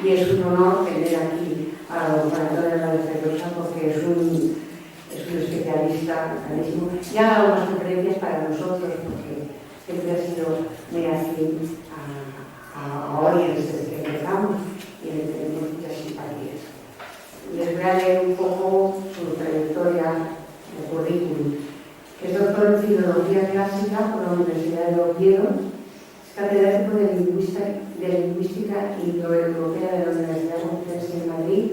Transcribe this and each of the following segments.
y es un honor tener aquí a don Juan Antonio Hernández Pedrosa, porque es un especialista clarísimo. Ya ha dado unas conferencias para nosotros, porque siempre ha sido muy afín a Oriens desde que empezamos y le tenemos muchas simpatías. Les voy a leer un poco su trayectoria de currículum. Es doctor en Filología Clásica por la Universidad de Oviedo, es catedrático de Lingüística Indoeuropea de la Universidad Complutense de Madrid,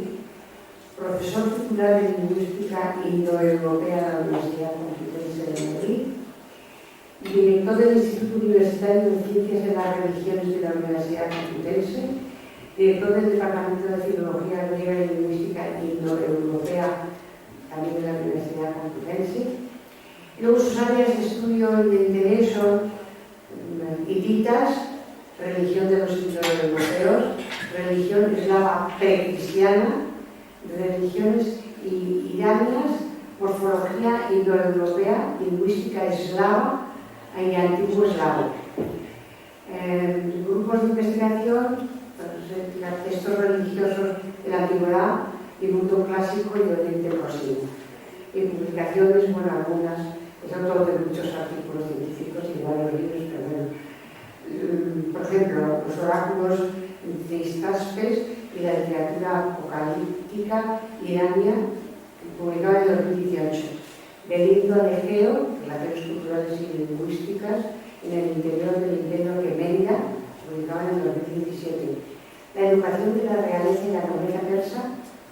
profesor titular de Lingüística Indoeuropea de la Universidad Complutense de Madrid, director del Instituto Universitario de Ciencias de las Religiones de la Universidad Complutense, director del Departamento de Filología Griega y Lingüística Indoeuropea también de la Universidad Complutense. Luego sus áreas de estudio y de interés son hititas, religión de los indoeuropeos, religión eslava precristiana, religiones iranias, morfología indoeuropea, lingüística eslava y antiguo eslavo. Grupos de investigación, textos religiosos de la antigüedad y mundo clásico y de Oriente Próximo. Y publicaciones, bueno, algunas, es autor de muchos artículos científicos y varios libros, pero bueno. Por ejemplo, los oráculos de Histaspes y la literatura apocalíptica irania, publicada en 2018. Del Indo al Egeo, Relaciones Culturales y Lingüísticas en el interior del Imperio Aqueménida, publicada en 2017. La educación de la realeza y la nobleza persa,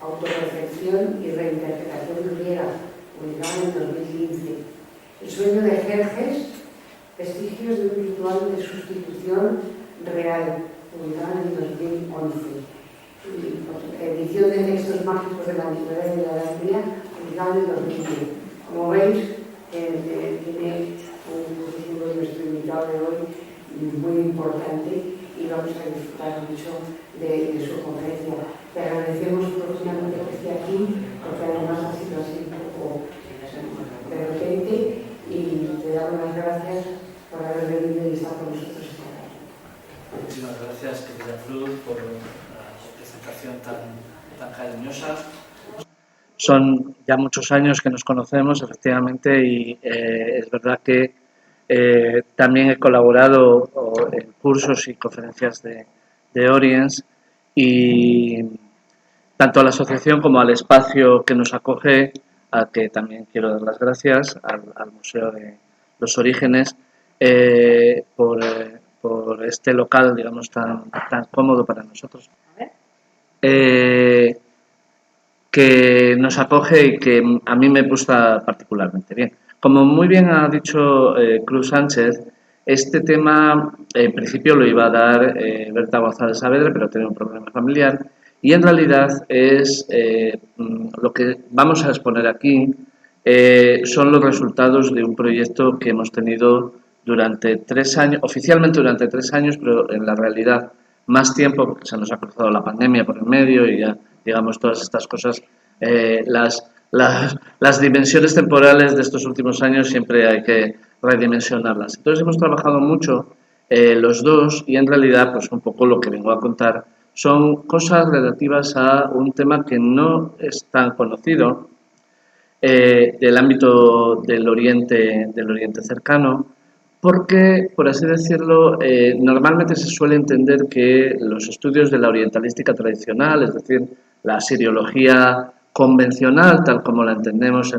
autorreflexión y reinterpretación griega, publicada en 2015. El sueño de Jerjes, vestigios de un ritual de sustitución real, publicada en 2011. Edición de textos mágicos de la antigüedad y de la Edad Media, publicada en 2010. Como veis, tiene un currículum de nuestro invitado de hoy muy importante y vamos a disfrutar mucho de su conferencia. Te agradecemos profundamente que esté aquí, porque además ha sido así un poco de repente, y te damos las gracias por haber venido y estar con nosotros esta tarde. Muchísimas gracias, querida Cruz, por la presentación tan cariñosa. Son ya muchos años que nos conocemos, efectivamente, y es verdad que también he colaborado en cursos y conferencias de Oriens, y tanto a la asociación como al espacio que nos acoge, al que también quiero dar las gracias, al Museo de los Orígenes, por este local, digamos, tan cómodo para nosotros, que nos acoge y que a mí me gusta particularmente bien. Como muy bien ha dicho Cruz Sánchez, este tema en principio lo iba a dar Berta González Saavedra, pero tiene un problema familiar, y en realidad es lo que vamos a exponer aquí son los resultados de un proyecto que hemos tenido durante 3 años, oficialmente durante 3 años, pero en la realidad más tiempo, porque se nos ha cruzado la pandemia por el medio y ya, digamos, todas estas cosas, las dimensiones temporales de estos últimos años siempre hay que redimensionarlas. Entonces hemos trabajado mucho los dos, y en realidad, pues un poco lo que vengo a contar son cosas relativas a un tema que no es tan conocido del ámbito del Oriente cercano, porque, por así decirlo, normalmente se suele entender que los estudios de la orientalística tradicional, es decir, la siriología convencional, tal como la entendemos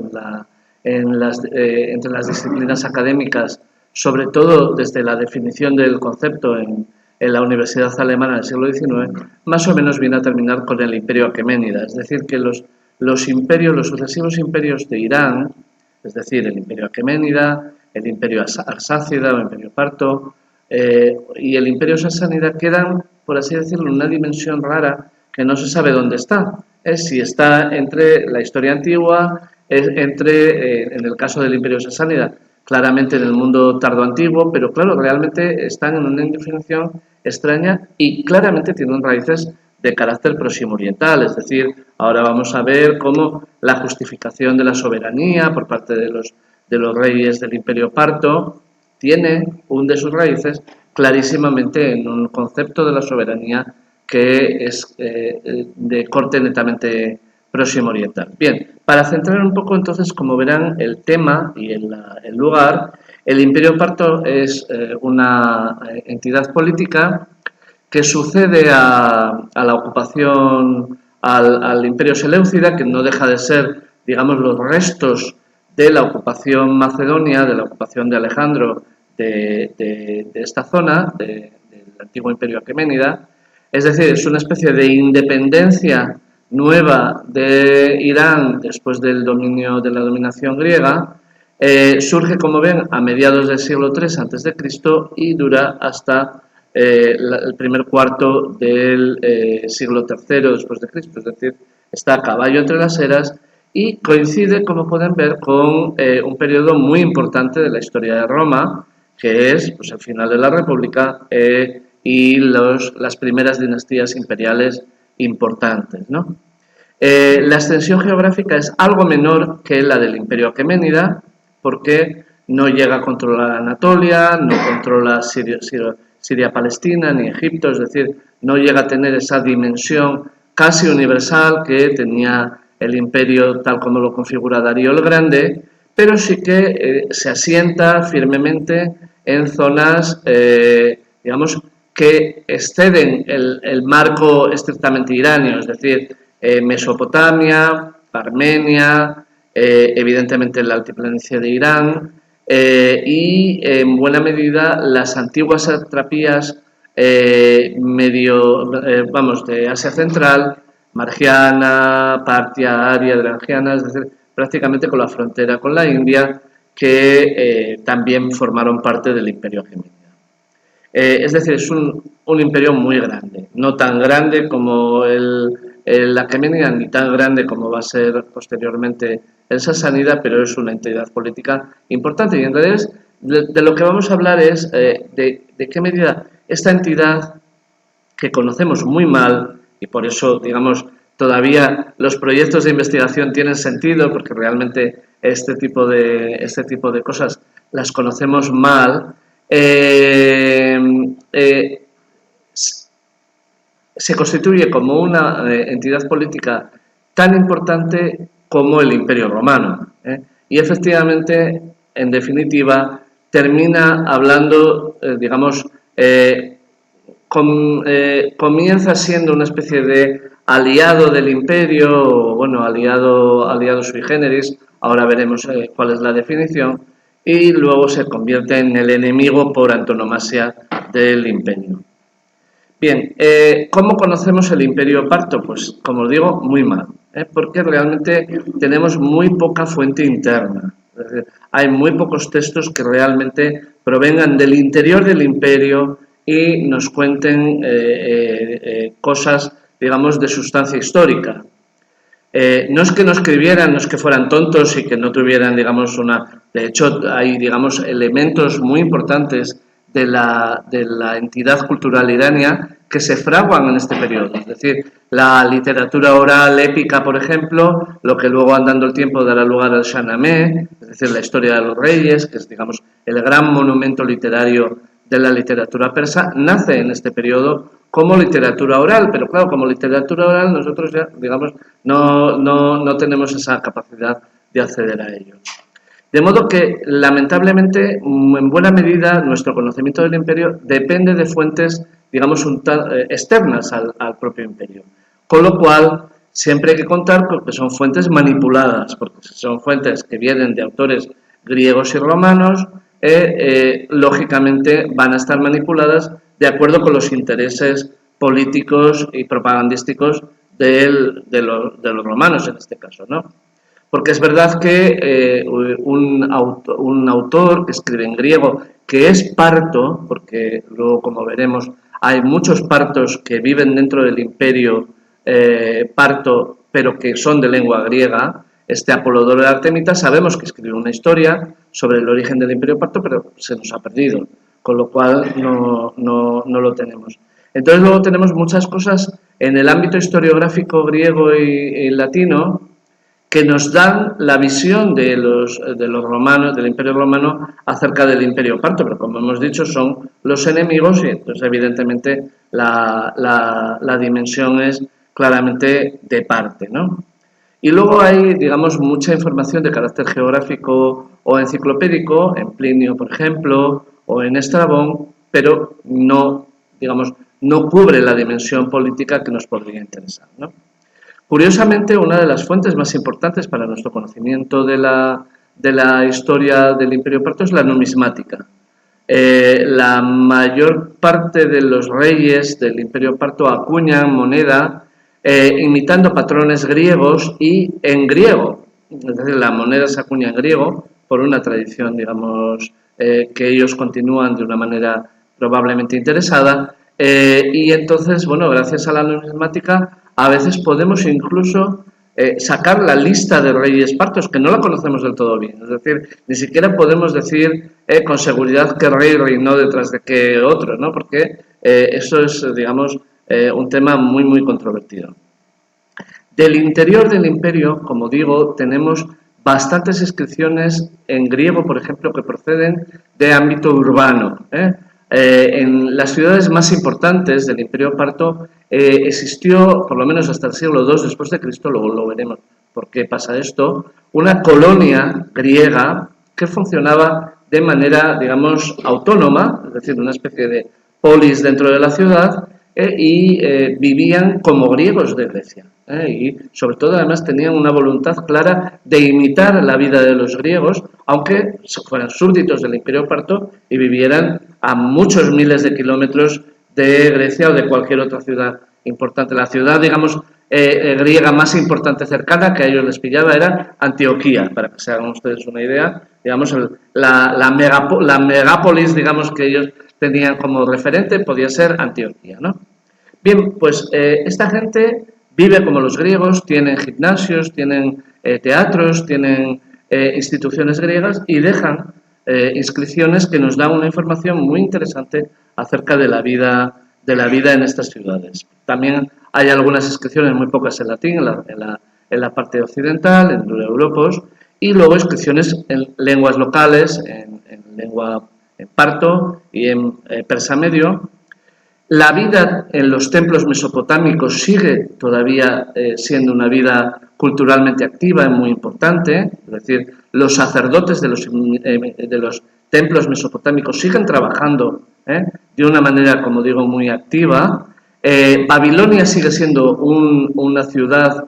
entre las disciplinas académicas, sobre todo desde la definición del concepto en la Universidad Alemana del siglo XIX, más o menos viene a terminar con el Imperio Aqueménida, es decir, que los imperios, los sucesivos imperios de Irán, es decir, el Imperio Aqueménida, el Imperio Arsácida o Imperio Parto y el Imperio Sasánida quedan, por así decirlo, en una dimensión rara que no se sabe dónde está. Es si está entre la historia antigua, en el caso del Imperio Sasánida, claramente en el mundo tardoantiguo, pero claro, realmente están en una indefinición extraña y claramente tienen raíces de carácter próximo oriental, es decir, ahora vamos a ver cómo la justificación de la soberanía por parte de los reyes del Imperio Parto tiene un de sus raíces clarísimamente en un concepto de la soberanía que es de corte netamente próximo oriental. Bien, para centrar un poco entonces, como verán, el tema y el lugar, el Imperio Parto es una entidad política que sucede a la ocupación, al Imperio Seleucida, que no deja de ser, digamos, los restos de la ocupación macedonia, de la ocupación de Alejandro de esta zona, del antiguo Imperio Aqueménida. Es decir, es una especie de independencia nueva de Irán después del dominio de la dominación griega. Surge, como ven, a mediados del siglo III a.C. y dura hasta el primer cuarto del siglo III después de Cristo, es decir, está a caballo entre las eras y coincide, como pueden ver, con un periodo muy importante de la historia de Roma, que es pues, el final de la República y las primeras dinastías imperiales importantes, ¿no? La extensión geográfica es algo menor que la del Imperio Aqueménida, porque no llega a controlar Anatolia, no controla Siria-Palestina ni Egipto, es decir, no llega a tener esa dimensión casi universal que tenía el imperio tal como lo configura Darío el Grande, pero sí que se asienta firmemente en zonas, digamos, que exceden el marco estrictamente iranio, es decir, Mesopotamia, Armenia, evidentemente la altiplanicie de Irán y en buena medida las antiguas satrapías de Asia Central, Margiana, Partia, Aria, Drangiana, es decir, prácticamente con la frontera con la India, que también formaron parte del Imperio Aqueménida. Es decir, es un imperio muy grande, no tan grande como el Aqueménida, ni tan grande como va a ser posteriormente el Sasánida, pero es una entidad política importante. Y entonces, de lo que vamos a hablar es de qué medida esta entidad, que conocemos muy mal, y por eso, digamos, todavía los proyectos de investigación tienen sentido, porque realmente este tipo de cosas las conocemos mal, se constituye como una entidad política tan importante como el Imperio Romano. Y efectivamente, en definitiva, termina hablando, digamos, comienza siendo una especie de aliado del Imperio, o bueno, aliado sui generis, ahora veremos cuál es la definición, y luego se convierte en el enemigo por antonomasia del Imperio. Bien, ¿cómo conocemos el Imperio Parto? Pues, como os digo, muy mal, porque realmente tenemos muy poca fuente interna. Es decir, hay muy pocos textos que realmente provengan del interior del Imperio y nos cuenten cosas, digamos, de sustancia histórica. No es que no escribieran, no es que fueran tontos y que no tuvieran, digamos, De hecho, hay, digamos, elementos muy importantes de la entidad cultural irania que se fraguan en este periodo. Es decir, la literatura oral épica, por ejemplo, lo que luego, andando el tiempo, dará lugar al Shahnameh, es decir, la historia de los reyes, que es, digamos, el gran monumento literario de la literatura persa, nace en este periodo como literatura oral, pero claro, como literatura oral nosotros ya, digamos, no tenemos esa capacidad de acceder a ello. De modo que, lamentablemente, en buena medida, nuestro conocimiento del imperio depende de fuentes, digamos, externas al propio imperio. Con lo cual, siempre hay que contar porque son fuentes manipuladas, porque son fuentes que vienen de autores griegos y romanos, lógicamente van a estar manipuladas de acuerdo con los intereses políticos y propagandísticos de los romanos, en este caso, ¿no? Porque es verdad que un autor que escribe en griego, que es parto, porque luego, como veremos, hay muchos partos que viven dentro del imperio parto, pero que son de lengua griega, Apolodoro de Artemita, sabemos que escribió una historia sobre el origen del imperio parto, pero se nos ha perdido, con lo cual no lo tenemos. Entonces luego tenemos muchas cosas en el ámbito historiográfico griego y latino que nos dan la visión de los romanos, del Imperio Romano, acerca del Imperio Parto, pero como hemos dicho son los enemigos y entonces evidentemente la dimensión es claramente de parte, ¿no? Y luego hay, digamos, mucha información de carácter geográfico o enciclopédico, en Plinio, por ejemplo, o en Estrabón, pero no, digamos, no cubre la dimensión política que nos podría interesar, ¿no? Curiosamente, una de las fuentes más importantes para nuestro conocimiento de la historia del Imperio Parto es la numismática. La mayor parte de los reyes del Imperio Parto acuñan moneda imitando patrones griegos y en griego. Es decir, la moneda se acuña en griego por una tradición, digamos, que ellos continúan de una manera probablemente interesada. Y entonces, bueno, gracias a la numismática, a veces podemos incluso sacar la lista de reyes partos, que no la conocemos del todo bien. Es decir, ni siquiera podemos decir con seguridad qué rey reinó detrás de qué otro, ¿no? Porque eso es, digamos, un tema muy, muy controvertido. Del interior del imperio, como digo, tenemos bastantes inscripciones en griego, por ejemplo, que proceden de ámbito urbano. En las ciudades más importantes del Imperio Parto existió, por lo menos hasta el siglo II después de Cristo, luego lo veremos por qué pasa esto, una colonia griega que funcionaba de manera, digamos, autónoma, es decir, una especie de polis dentro de la ciudad, y vivían como griegos de Grecia. Y sobre todo además tenían una voluntad clara de imitar la vida de los griegos, aunque fueran súbditos del Imperio Parto y vivieran a muchos miles de kilómetros de Grecia o de cualquier otra ciudad importante. La ciudad, digamos, griega más importante cercana que a ellos les pillaba era Antioquía, para que se hagan ustedes una idea. Digamos, la megápolis, digamos, que ellos tenían como referente podía ser Antioquía, ¿no? Bien, pues esta gente vive como los griegos, tienen gimnasios, tienen teatros, tienen instituciones griegas y dejan inscripciones que nos dan una información muy interesante acerca de la vida en estas ciudades. También hay algunas inscripciones, muy pocas en latín, en la parte occidental, en Europos, y luego inscripciones en lenguas locales, en lengua en parto y en persa medio. La vida en los templos mesopotámicos sigue todavía siendo una vida culturalmente activa y muy importante, es decir, los sacerdotes de los templos mesopotámicos siguen trabajando de una manera, como digo, muy activa. Babilonia sigue siendo una ciudad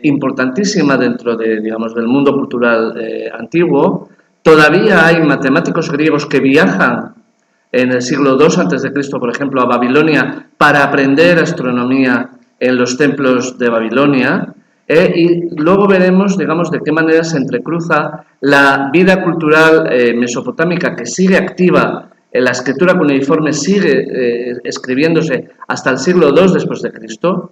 importantísima dentro de, digamos, del mundo cultural antiguo. Todavía hay matemáticos griegos que viajan en el siglo II a.C., por ejemplo, a Babilonia para aprender astronomía en los templos de Babilonia. Y luego veremos, digamos, de qué manera se entrecruza la vida cultural mesopotámica que sigue activa, la escritura cuneiforme sigue escribiéndose hasta el siglo II después de Cristo,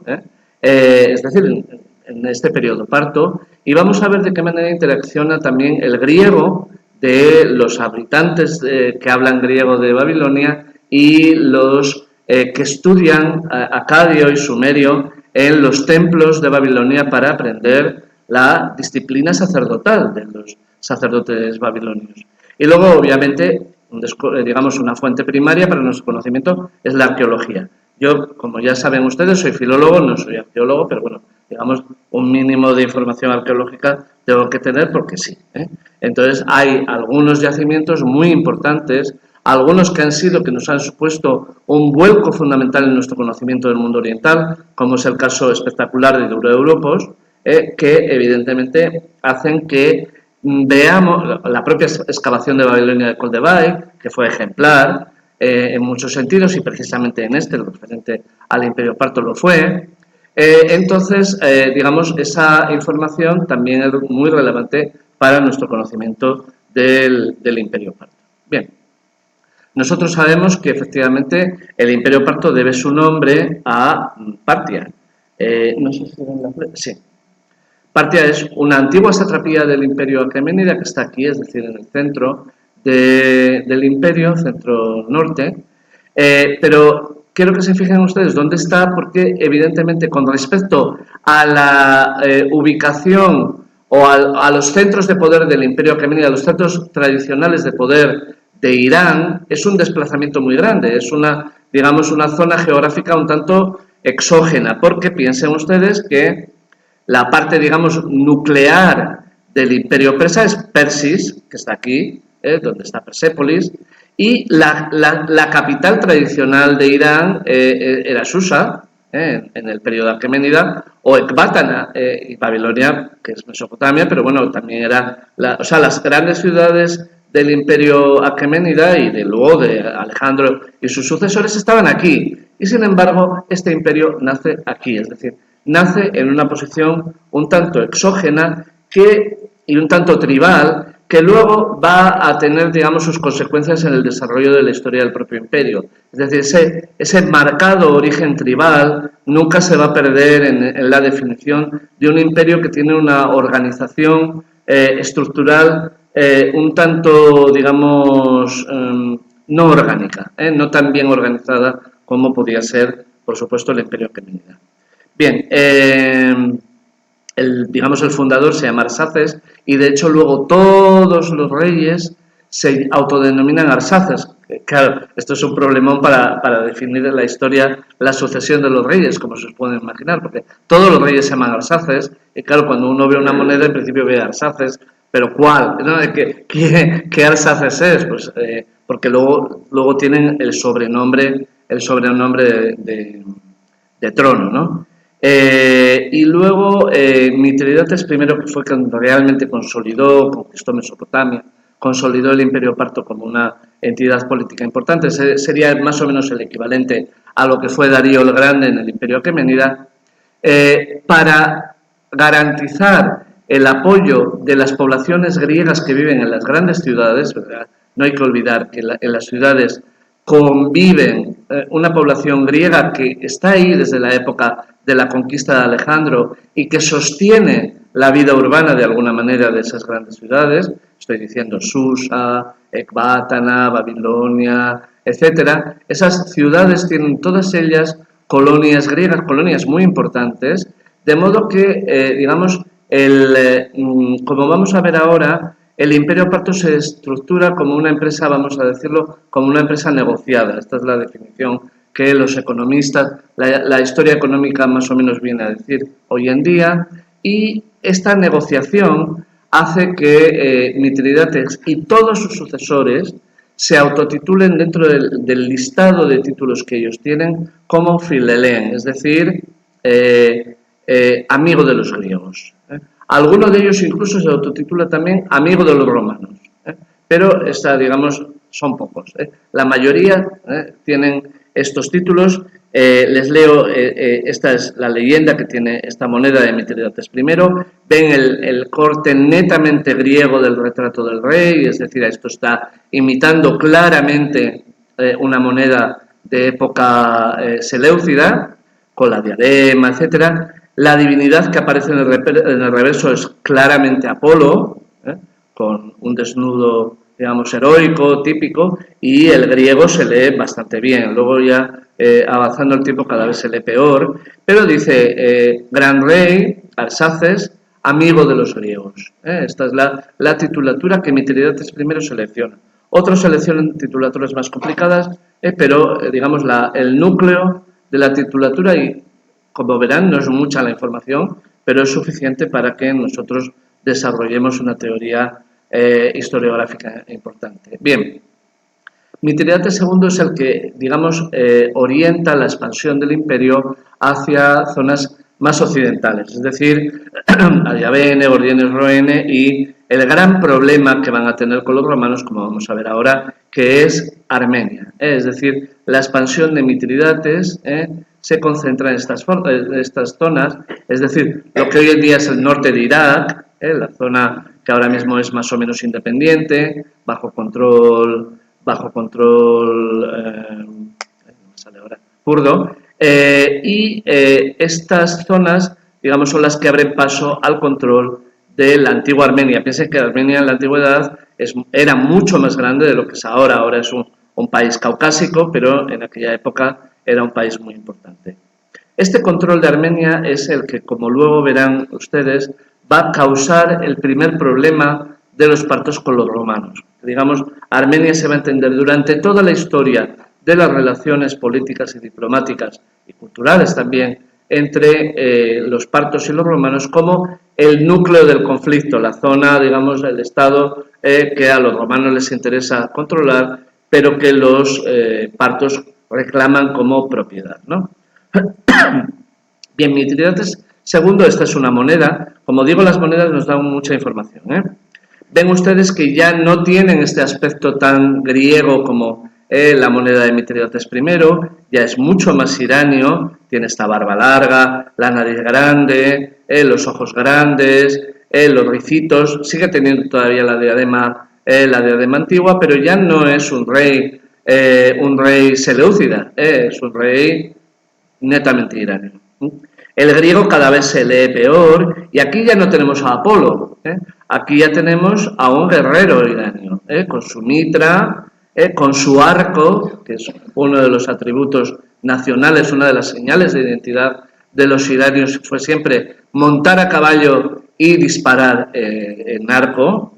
es decir, en este periodo parto, y vamos a ver de qué manera interacciona también el griego de los habitantes que hablan griego de Babilonia y los que estudian acadio y sumerio en los templos de Babilonia para aprender la disciplina sacerdotal de los sacerdotes babilonios. Y luego, obviamente, digamos, una fuente primaria para nuestro conocimiento es la arqueología. Yo, como ya saben ustedes, soy filólogo, no soy arqueólogo, pero bueno, digamos, un mínimo de información arqueológica tengo que tener porque sí. Entonces, hay algunos yacimientos muy importantes, algunos que nos han supuesto un vuelco fundamental en nuestro conocimiento del mundo oriental, como es el caso espectacular de Europos, que evidentemente hacen que veamos la propia excavación de Babilonia de Coldevai, que fue ejemplar en muchos sentidos y precisamente en lo referente al Imperio Parto lo fue. Entonces, digamos, esa información también es muy relevante para nuestro conocimiento del Imperio Parto. Bien, nosotros sabemos que efectivamente el Imperio Parto debe su nombre a Partia. No sé si ven la flecha. Sí. Partia es una antigua satrapía del Imperio Aqueménida que está aquí, es decir, en el centro del Imperio, centro-norte, pero quiero que se fijen ustedes dónde está, porque evidentemente con respecto a la ubicación o a los centros de poder del Imperio Aqueménida, a los centros tradicionales de poder de Irán, es un desplazamiento muy grande, es una, digamos, una zona geográfica un tanto exógena, porque piensen ustedes que la parte, digamos, nuclear del Imperio Persa es Persis, que está aquí, donde está Persépolis, y la capital tradicional de Irán era Susa, en el periodo aqueménida, o Ecbátana, y Babilonia, que es Mesopotamia, pero bueno, también era, o sea, las grandes ciudades del Imperio Aqueménida y de luego de Alejandro y sus sucesores estaban aquí. Y sin embargo, este imperio nace aquí, es decir, nace en una posición un tanto exógena y un tanto tribal, que luego va a tener, digamos, sus consecuencias en el desarrollo de la historia del propio imperio. Es decir, ese marcado origen tribal nunca se va a perder en la definición de un imperio que tiene una organización estructural un tanto, digamos, no orgánica, no tan bien organizada como podía ser, por supuesto, el Imperio Aqueménida. Bien, digamos, el fundador se llama Arsaces y, de hecho, luego todos los reyes se autodenominan Arsaces. Claro, esto es un problemón para definir en la historia la sucesión de los reyes, como se pueden imaginar, porque todos los reyes se llaman Arsaces y, claro, cuando uno ve una moneda, en principio ve Arsaces, pero ¿cuál? ¿No? ¿Qué Arsaces es? Pues porque luego tienen el sobrenombre de trono, ¿no? Y luego Mitridates I, que fue quien realmente conquistó Mesopotamia, consolidó el Imperio Parto como una entidad política importante, sería más o menos el equivalente a lo que fue Darío el Grande en el Imperio Aqueménida, para garantizar el apoyo de las poblaciones griegas que viven en las grandes ciudades, ¿verdad? No hay que olvidar que en las ciudades conviven una población griega que está ahí desde la época de la conquista de Alejandro y que sostiene la vida urbana de alguna manera de esas grandes ciudades. Estoy diciendo Susa, Ecbátana, Babilonia, etcétera. Esas ciudades tienen todas ellas colonias griegas, colonias muy importantes, de modo que, digamos, como vamos a ver ahora, el Imperio Parto se estructura como una empresa, vamos a decirlo, como una empresa negociada. Esta es la definición que los economistas, la historia económica más o menos viene a decir hoy en día, y esta negociación hace que Mitridates y todos sus sucesores se autotitulen dentro del listado de títulos que ellos tienen como Filelén, es decir, amigo de los griegos. Alguno de ellos incluso se autotitula también amigo de los romanos, pero digamos, son pocos. La mayoría tienen estos títulos. Les leo, esta es la leyenda que tiene esta moneda de Mitridates I. Ven el corte netamente griego del retrato del rey, es decir, esto está imitando claramente una moneda de época seleucida, con la diadema, etcétera. La divinidad que aparece en el reverso es claramente Apolo, con un desnudo, digamos, heroico, típico, y el griego se lee bastante bien. Luego ya, avanzando el tiempo, cada vez se lee peor, pero dice, gran rey, Arsaces, amigo de los griegos. Esta es la titulatura que Mitridates I selecciona. Otros seleccionan titulaturas más complicadas, pero, digamos, el núcleo de la titulatura, y como verán, no es mucha la información, pero es suficiente para que nosotros desarrollemos una teoría historiográfica importante. Bien, Mitridates II es el que, digamos, orienta la expansión del imperio hacia zonas más occidentales, es decir, Ayavene, Ordienes, Roene, y el gran problema que van a tener con los romanos, como vamos a ver ahora, que es Armenia. Es decir, la expansión de Mitridates se concentra en estas zonas, es decir, lo que hoy en día es el norte de Irak, la zona que ahora mismo es más o menos independiente, bajo control kurdo, y estas zonas, digamos, son las que abren paso al control de la antigua Armenia. Piensen que Armenia en la antigüedad era mucho más grande de lo que es ahora. Ahora es un país caucásico, pero en aquella época era un país muy importante. Este control de Armenia es el que, como luego verán ustedes, va a causar el primer problema de los partos con los romanos. Digamos, Armenia se va a entender durante toda la historia de las relaciones políticas y diplomáticas y culturales también entre los partos y los romanos como el núcleo del conflicto, la zona, digamos, el estado que a los romanos les interesa controlar, pero que los partos reclaman como propiedad, ¿no? Bien, Mitridates II, esta es una moneda. Como digo, las monedas nos dan mucha información, Ven ustedes que ya no tienen este aspecto tan griego como la moneda de Mitridates I, ya es mucho más iranio, tiene esta barba larga, la nariz grande, los ojos grandes, los ricitos, sigue teniendo todavía la diadema antigua, pero ya no es un rey seleucida, es un rey netamente iranio. El griego cada vez se lee peor y aquí ya no tenemos a Apolo, aquí ya tenemos a un guerrero iranio, con su mitra, con su arco, que es uno de los atributos nacionales, una de las señales de identidad de los iranios fue siempre montar a caballo y disparar en arco.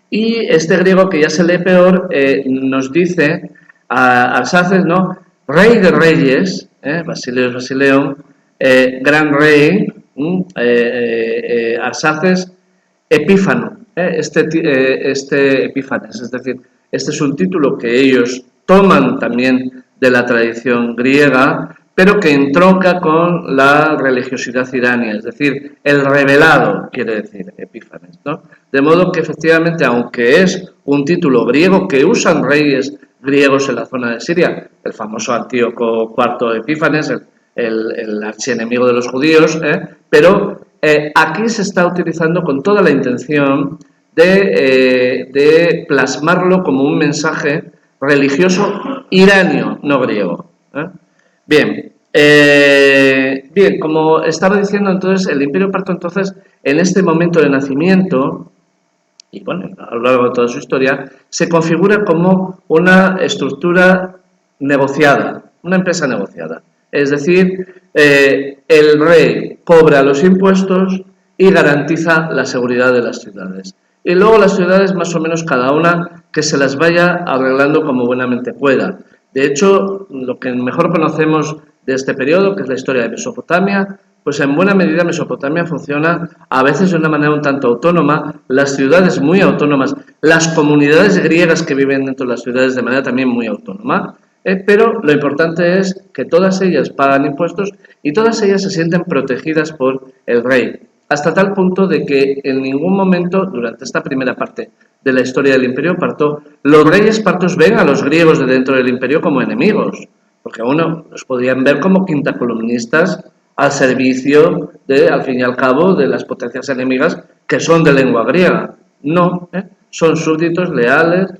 Y este griego que ya se lee peor nos dice a Arsaces, ¿no? Rey de reyes, Basileos Basileón, gran rey, Arsaces Epífano, este Epífanes, es decir, este es un título que ellos toman también de la tradición griega, pero que entronca con la religiosidad irania, es decir, el revelado, quiere decir Epífanes, ¿no? De modo que efectivamente, aunque es un título griego que usan reyes griegos en la zona de Siria, el famoso Antíoco IV Epífanes, el archienemigo de los judíos, pero aquí se está utilizando con toda la intención de plasmarlo como un mensaje religioso iranio, no griego. Bien, como estaba diciendo entonces, el Imperio Parto entonces, en este momento de nacimiento, y bueno, a lo largo de toda su historia, se configura como una estructura negociada, una empresa negociada. Es decir, el rey cobra los impuestos y garantiza la seguridad de las ciudades. Y luego las ciudades, más o menos cada una, que se las vaya arreglando como buenamente pueda. De hecho, lo que mejor conocemos de este periodo, que es la historia de Mesopotamia, pues en buena medida Mesopotamia funciona a veces de una manera un tanto autónoma, las ciudades muy autónomas, las comunidades griegas que viven dentro de las ciudades de manera también muy autónoma, pero lo importante es que todas ellas pagan impuestos y todas ellas se sienten protegidas por el rey, hasta tal punto de que en ningún momento, durante esta primera parte de la historia del Imperio Parto, los reyes partos ven a los griegos de dentro del imperio como enemigos, porque uno los podían ver como quintacolumnistas al servicio de, al fin y al cabo, de las potencias enemigas que son de lengua griega. No, son súbditos leales,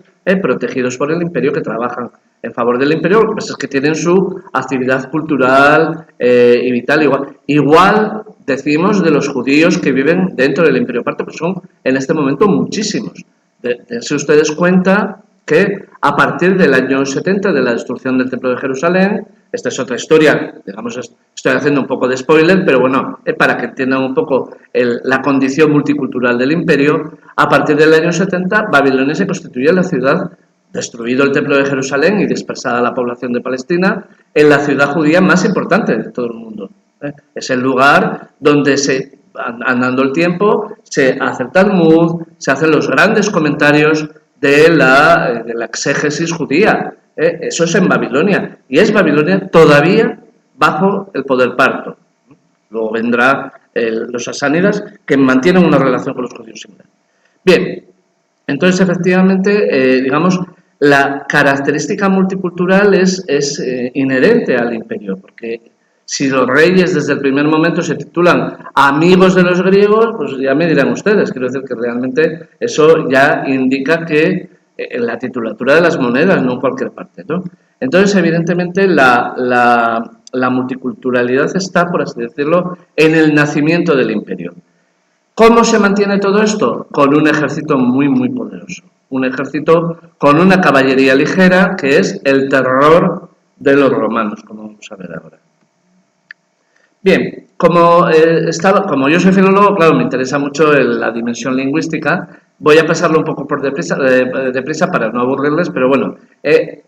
protegidos por el imperio, que trabajan en favor del imperio. Lo que pasa es que tienen su actividad cultural y vital. Igual decimos de los judíos que viven dentro del Imperio Parto, pues son en este momento muchísimos. Dense ustedes cuenta que a partir del año 70, de la destrucción del Templo de Jerusalén, esta es otra historia, digamos, estoy haciendo un poco de spoiler, pero bueno, para que entiendan un poco la condición multicultural del imperio, a partir del año 70, Babilonia se constituye en la ciudad, destruido el Templo de Jerusalén y dispersada la población de Palestina, en la ciudad judía más importante de todo el mundo. Es el lugar donde andando el tiempo, se hace el Talmud, se hacen los grandes comentarios de la exégesis judía. Eso es en Babilonia, y es Babilonia todavía bajo el poder parto. Luego vendrá los sasánidas, que mantienen una relación con los judíos similar. Bien, entonces efectivamente, digamos, la característica multicultural es inherente al imperio, porque si los reyes desde el primer momento se titulan amigos de los griegos, pues ya me dirán ustedes. Quiero decir que realmente eso ya indica que en la titulatura de las monedas, no en cualquier parte, ¿no? Entonces, evidentemente, la multiculturalidad está, por así decirlo, en el nacimiento del imperio. ¿Cómo se mantiene todo esto? Con un ejército muy, muy poderoso. Un ejército con una caballería ligera, que es el terror de los romanos, como vamos a ver ahora. Bien, como yo soy filólogo, claro, me interesa mucho la dimensión lingüística. Voy a pasarlo un poco por deprisa para no aburrirles, pero bueno,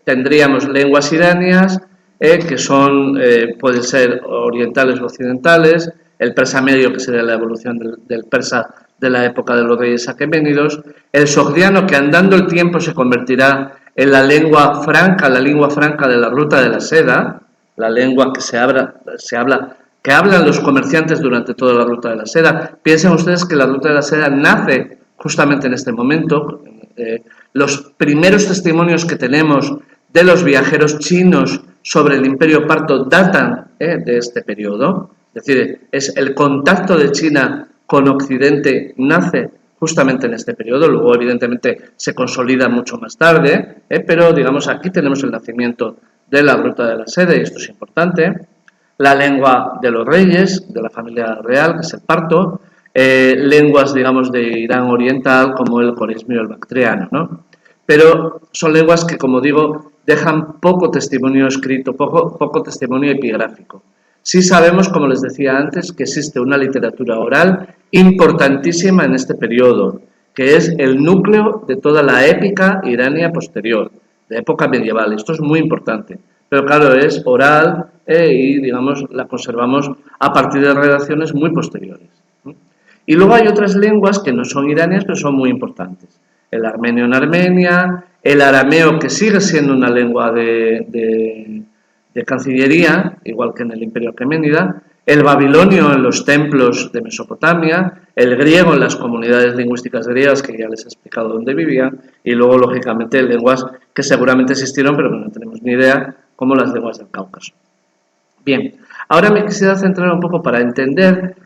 tendríamos lenguas iranias, que son, pueden ser orientales o occidentales, el persa medio, que sería la evolución del persa de la época de los reyes aqueménidos, el sogdiano, que andando el tiempo se convertirá en la lengua franca de la ruta de la seda, la lengua que hablan los comerciantes durante toda la ruta de la seda. Piensen ustedes que la ruta de la seda nace justamente en este momento. Los primeros testimonios que tenemos de los viajeros chinos sobre el Imperio Parto datan de este periodo. Es decir, es el contacto de China con Occidente nace justamente en este periodo. Luego, evidentemente, se consolida mucho más tarde, pero, digamos, aquí tenemos el nacimiento de la ruta de la seda, y esto es importante. La lengua de los reyes, de la familia real, que es el parto, lenguas, digamos, de Irán oriental, como el corismo y el bactriano, ¿no? Pero son lenguas que, como digo, dejan poco testimonio escrito, poco testimonio epigráfico. Sí sabemos, como les decía antes, que existe una literatura oral importantísima en este periodo, que es el núcleo de toda la épica irania posterior, de época medieval. Esto es muy importante. Pero claro, es oral y, digamos, la conservamos a partir de redacciones muy posteriores. Y luego hay otras lenguas que no son iranias, pero son muy importantes. El armenio en Armenia, el arameo, que sigue siendo una lengua de cancillería, igual que en el Imperio Aqueménida, el babilonio en los templos de Mesopotamia, el griego en las comunidades lingüísticas griegas, que ya les he explicado dónde vivían, y luego, lógicamente, lenguas que seguramente existieron, pero que no tenemos ni idea, como las lenguas del Cáucaso. Bien, ahora me quisiera centrar un poco para entender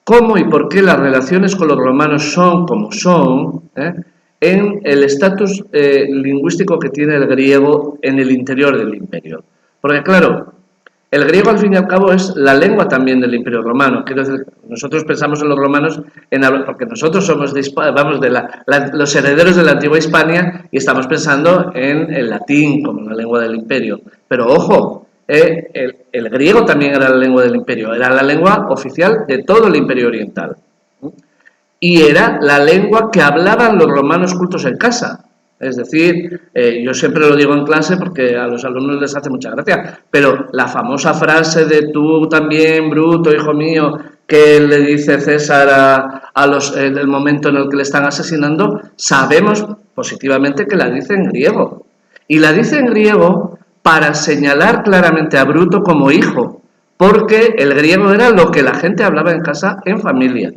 cómo y por qué las relaciones con los romanos son como son, en el estatus lingüístico que tiene el griego en el interior del imperio. Porque, claro, el griego, al fin y al cabo, es la lengua también del Imperio Romano. Quiero decir, nosotros pensamos en los romanos porque nosotros somos los herederos de la antigua Hispania y estamos pensando en el latín como la lengua del imperio. Pero, ojo, el griego también era la lengua del imperio, era la lengua oficial de todo el Imperio Oriental. Y era la lengua que hablaban los romanos cultos en casa. Es decir, yo siempre lo digo en clase porque a los alumnos les hace mucha gracia, pero la famosa frase de tú también, Bruto, hijo mío, que le dice César en el momento en el que le están asesinando, sabemos positivamente que la dice en griego. Y la dice en griego para señalar claramente a Bruto como hijo, porque el griego era lo que la gente hablaba en casa en familia.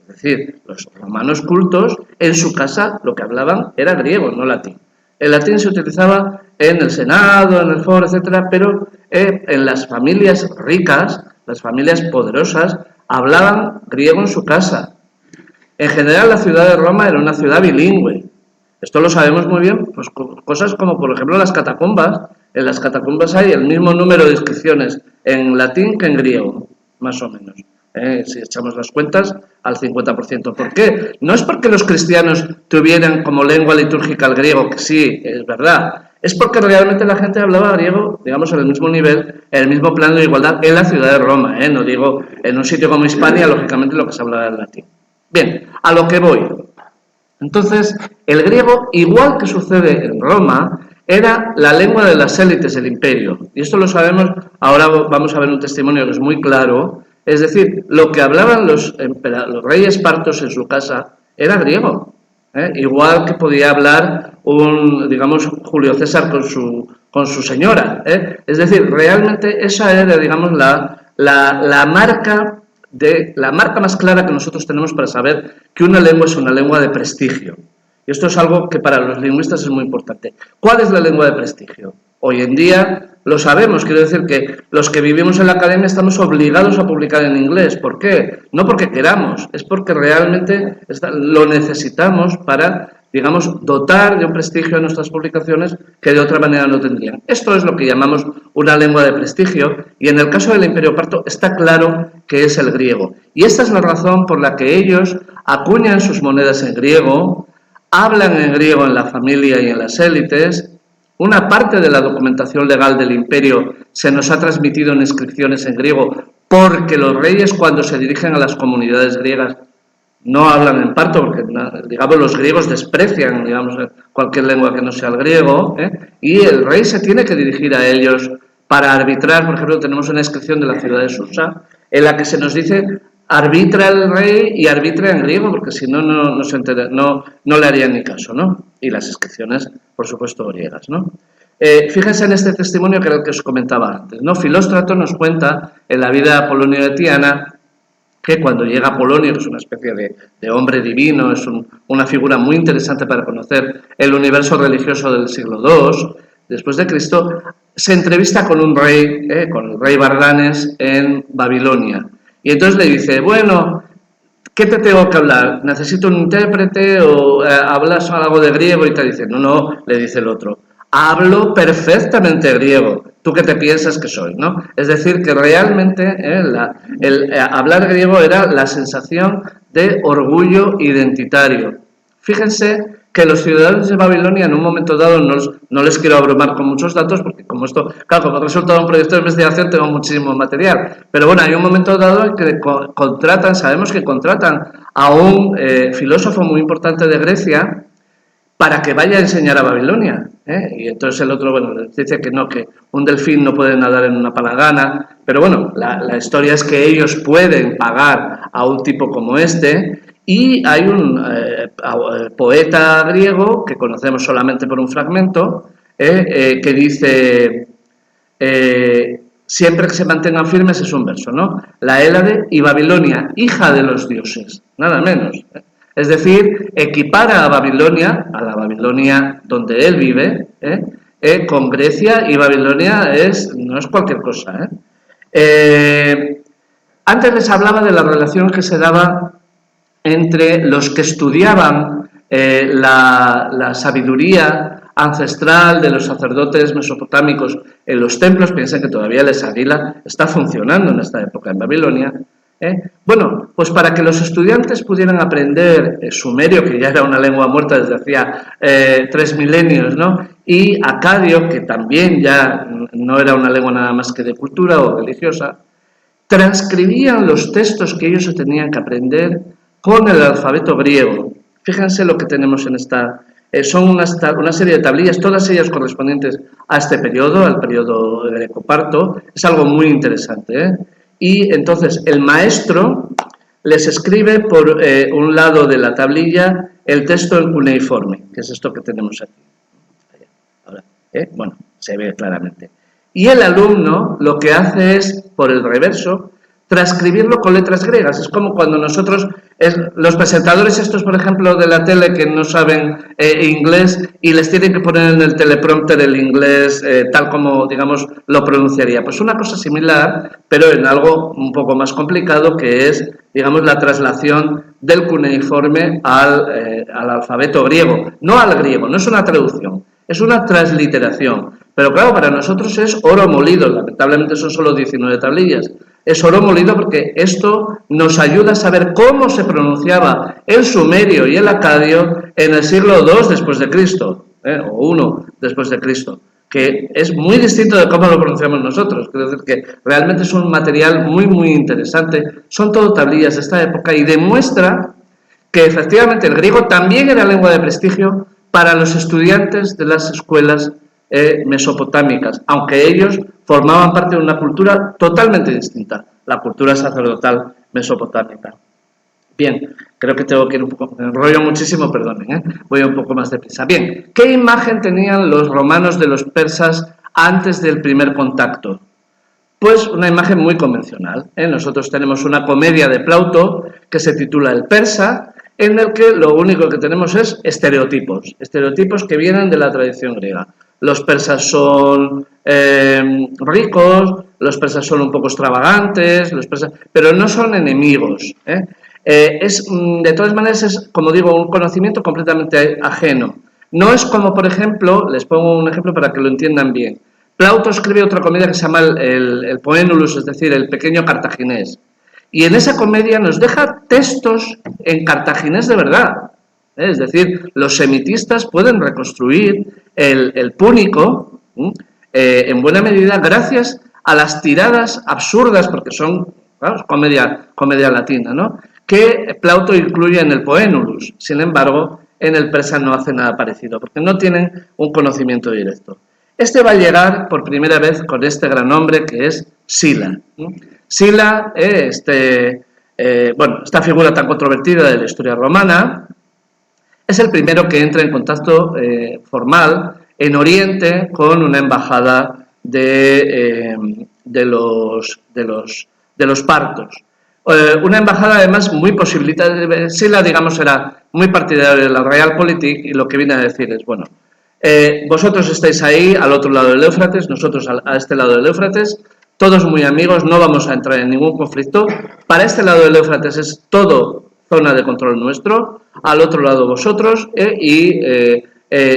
Es decir, los romanos cultos, en su casa lo que hablaban era griego, no latín. El latín se utilizaba en el Senado, en el foro, etcétera, pero en las familias ricas, las familias poderosas, hablaban griego en su casa. En general, la ciudad de Roma era una ciudad bilingüe. Esto lo sabemos muy bien, pues cosas como, por ejemplo, las catacumbas. En las catacumbas hay el mismo número de inscripciones en latín que en griego, más o menos. Si echamos las cuentas, al 50%. ¿Por qué? No es porque los cristianos tuvieran como lengua litúrgica el griego, que sí, es verdad. Es porque realmente la gente hablaba griego, digamos, en el mismo nivel, en el mismo plano de igualdad en la ciudad de Roma. No digo en un sitio como Hispania, lógicamente lo que se hablaba era latín. Bien, a lo que voy. Entonces, el griego, igual que sucede en Roma, era la lengua de las élites del imperio. Y esto lo sabemos, ahora vamos a ver un testimonio que es muy claro. Es decir, lo que hablaban los reyes partos en su casa era griego. Igual que podía hablar Julio César con su señora. Es decir, realmente esa era, digamos, la marca más clara que nosotros tenemos para saber que una lengua es una lengua de prestigio. Y esto es algo que para los lingüistas es muy importante. ¿Cuál es la lengua de prestigio? Hoy en día lo sabemos, quiero decir que los que vivimos en la academia estamos obligados a publicar en inglés. ¿Por qué? No porque queramos, es porque realmente lo necesitamos para, digamos, dotar de un prestigio a nuestras publicaciones que de otra manera no tendrían. Esto es lo que llamamos una lengua de prestigio y en el caso del Imperio Parto está claro que es el griego. Y esta es la razón por la que ellos acuñan sus monedas en griego, hablan en griego en la familia y en las élites, Una parte de la documentación legal del imperio se nos ha transmitido en inscripciones en griego porque los reyes, cuando se dirigen a las comunidades griegas, no hablan en parto porque, digamos, los griegos desprecian, digamos, cualquier lengua que no sea el griego, y el rey se tiene que dirigir a ellos para arbitrar. Por ejemplo, tenemos una inscripción de la ciudad de Susa en la que se nos dice arbitra el rey y arbitra en griego, porque si no, no le harían ni caso, ¿no? Y las inscripciones, por supuesto, griegas, ¿no? Fíjense en este testimonio que era el que os comentaba antes, ¿no? Filóstrato nos cuenta en la vida de Apolonio de Tiana que cuando llega Apolonio, que es una especie de hombre divino, es una figura muy interesante para conocer el universo religioso del siglo II, después de Cristo, se entrevista con un rey, con el rey Bardanes en Babilonia. Y entonces le dice, bueno, ¿qué te tengo que hablar? ¿Necesito un intérprete o hablas algo de griego? Y te dice, no, le dice el otro, hablo perfectamente griego. ¿Tú qué te piensas que soy? ¿No? Es decir, que realmente hablar griego era la sensación de orgullo identitario. Fíjense que los ciudadanos de Babilonia en un momento dado, no les quiero abrumar con muchos datos, porque como esto, claro, como resultado de un proyecto de investigación tengo muchísimo material, pero bueno, hay un momento dado en que sabemos que contratan a un filósofo muy importante de Grecia para que vaya a enseñar a Babilonia, y entonces el otro, bueno, les dice que no, que un delfín no puede nadar en una palangana, pero bueno, la historia es que ellos pueden pagar a un tipo como este. Y hay un poeta griego, que conocemos solamente por un fragmento, que dice, siempre que se mantengan firmes es un verso, ¿no? La Hélade y Babilonia, hija de los dioses, nada menos. Es decir, equipara a Babilonia, a la Babilonia donde él vive, con Grecia, y Babilonia no es cualquier cosa. Antes les hablaba de la relación que se daba entre los que estudiaban la sabiduría ancestral de los sacerdotes mesopotámicos en los templos. Piensen que todavía el Esagila está funcionando en esta época en Babilonia. Bueno, pues para que los estudiantes pudieran aprender sumerio, que ya era una lengua muerta desde hacía 3 milenios, ¿no? Y acadio, que también ya no era una lengua nada más que de cultura o religiosa, transcribían los textos que ellos se tenían que aprender con el alfabeto griego. Fíjense lo que tenemos en esta... son una serie de tablillas, todas ellas correspondientes a este periodo, al periodo greco-parto. Es algo muy interesante, Y entonces el maestro les escribe por un lado de la tablilla el texto en cuneiforme, que es esto que tenemos aquí. Ahora, bueno, se ve claramente. Y el alumno lo que hace es, por el reverso, transcribirlo con letras griegas. Es como cuando nosotros, los presentadores estos, por ejemplo, de la tele que no saben inglés y les tienen que poner en el teleprompter el inglés tal como, digamos, lo pronunciaría. Pues una cosa similar, pero en algo un poco más complicado, que es, digamos, la traslación del cuneiforme al alfabeto griego. No al griego, no es una traducción, es una transliteración. Pero claro, para nosotros es oro molido. Lamentablemente son solo 19 tablillas. Es oro molido porque esto nos ayuda a saber cómo se pronunciaba el sumerio y el acadio en el siglo II después de Cristo, o I después de Cristo, que es muy distinto de cómo lo pronunciamos nosotros. Quiero decir que realmente es un material muy, muy interesante. Son todo tablillas de esta época y demuestra que efectivamente el griego también era lengua de prestigio para los estudiantes de las escuelas mesopotámicas, aunque ellos formaban parte de una cultura totalmente distinta, la cultura sacerdotal mesopotámica. Bien, creo que tengo que ir un poco, me enrollo muchísimo, perdonen, voy un poco más deprisa. Bien, ¿qué imagen tenían los romanos de los persas antes del primer contacto? Pues una imagen muy convencional. Nosotros tenemos una comedia de Plauto que se titula El persa, en el que lo único que tenemos es estereotipos que vienen de la tradición griega. Los persas son ricos, los persas son un poco extravagantes, pero no son enemigos. De todas maneras, es, como digo, un conocimiento completamente ajeno. No es como, por ejemplo, les pongo un ejemplo para que lo entiendan bien. Plauto escribe otra comedia que se llama el Poenulus, es decir, el pequeño cartaginés. Y en esa comedia nos deja textos en cartaginés de verdad. Es decir, los semitistas pueden reconstruir el púnico en buena medida gracias a las tiradas absurdas, porque son, claro, comedia latina, ¿no?, que Plauto incluye en el Poenulus. Sin embargo, en el persa no hace nada parecido, porque no tienen un conocimiento directo. Este va a llegar por primera vez con este gran hombre que es Sila. Sila, esta figura tan controvertida de la historia romana, es el primero que entra en contacto formal en Oriente con una embajada de los partos. Una embajada además muy posibilitada. Sila, digamos, era muy partidario de la Realpolitik y lo que viene a decir es, bueno, vosotros estáis ahí al otro lado del Éufrates, nosotros a este lado del Éufrates, todos muy amigos, no vamos a entrar en ningún conflicto. Para este lado del Éufrates es todo zona de control nuestro, al otro lado vosotros, y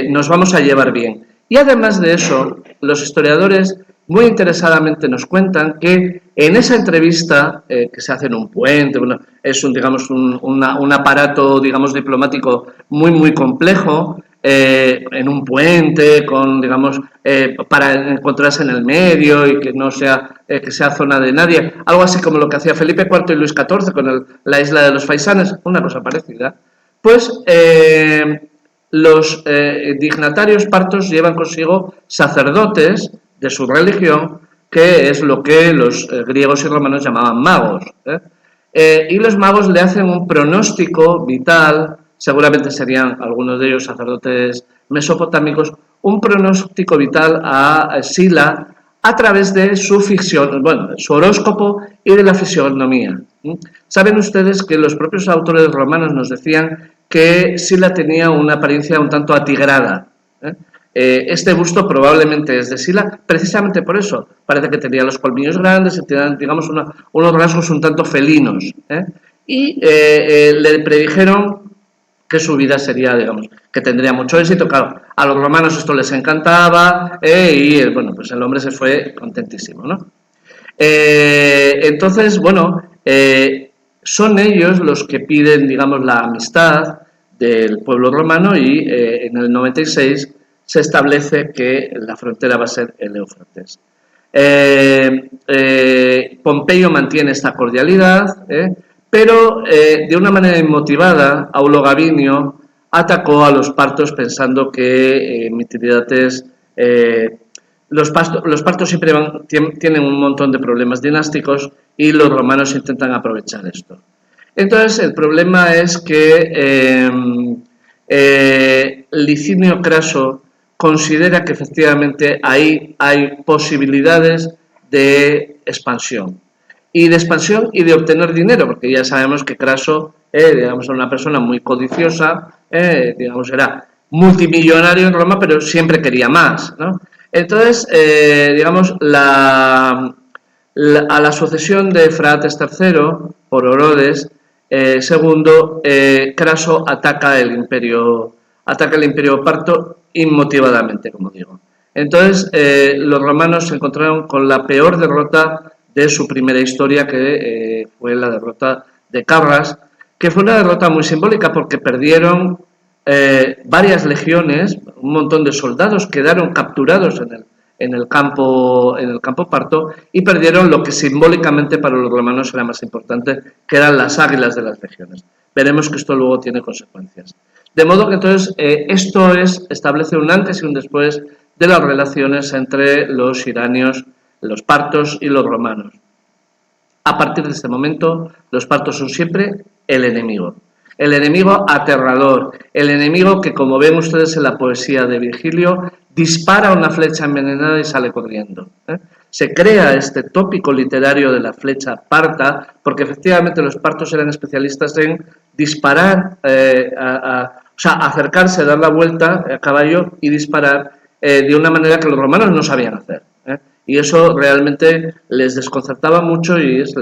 nos vamos a llevar bien. Y además de eso, los historiadores muy interesadamente nos cuentan que en esa entrevista que se hace en un puente, bueno, es un aparato, digamos, diplomático muy complejo, en un puente, para encontrarse en el medio y que no sea, que sea zona de nadie, algo así como lo que hacía Felipe IV y Luis XIV con la isla de los Faisanes, una cosa parecida. Pues los dignatarios partos llevan consigo sacerdotes de su religión, que es lo que los griegos y romanos llamaban magos, y los magos le hacen un pronóstico vital, seguramente serían algunos de ellos sacerdotes mesopotámicos, un pronóstico vital a Sila a través de su su horóscopo y de la fisionomía. Saben ustedes que los propios autores romanos nos decían que Sila tenía una apariencia un tanto atigrada. Este busto probablemente es de Sila, precisamente por eso. Parece que tenía los colmillos grandes y tenía, digamos, unos rasgos un tanto felinos. Y le predijeron que su vida sería, digamos, que tendría mucho éxito. Claro, a los romanos esto les encantaba y, bueno, pues el hombre se fue contentísimo, ¿no? Entonces, bueno, son ellos los que piden, digamos, la amistad del pueblo romano y en el 96 se establece que la frontera va a ser el Éufrates. Pompeyo mantiene esta cordialidad, pero de una manera inmotivada, Aulo Gavinio atacó a los partos pensando que Mitrídates... Los partos siempre tienen un montón de problemas dinásticos y los romanos intentan aprovechar esto. Entonces, el problema es que Licinio Craso considera que efectivamente ahí hay posibilidades de expansión. Y de obtener dinero, porque ya sabemos que Craso, digamos, era una persona muy codiciosa, digamos, era multimillonario en Roma, pero siempre quería más, ¿no? Entonces, digamos, a la sucesión de Frates III por Orodes II, Craso ataca el imperio parto inmotivadamente, como digo. Entonces, los romanos se encontraron con la peor derrota de su primera historia, que fue la derrota de Carras, que fue una derrota muy simbólica porque perdieron varias legiones, un montón de soldados quedaron capturados en el campo parto y perdieron lo que simbólicamente para los romanos era más importante, que eran las águilas de las legiones. Veremos que esto luego tiene consecuencias. De modo que entonces esto establece un antes y un después de las relaciones entre los iranios, los partos y los romanos. A partir de este momento, los partos son siempre el enemigo aterrador, el enemigo que, como ven ustedes en la poesía de Virgilio, dispara una flecha envenenada y sale corriendo. Se crea este tópico literario de la flecha parta, porque efectivamente los partos eran especialistas en disparar, acercarse, dar la vuelta a caballo y disparar de una manera que los romanos no sabían hacer. Y eso realmente les desconcertaba mucho y es fue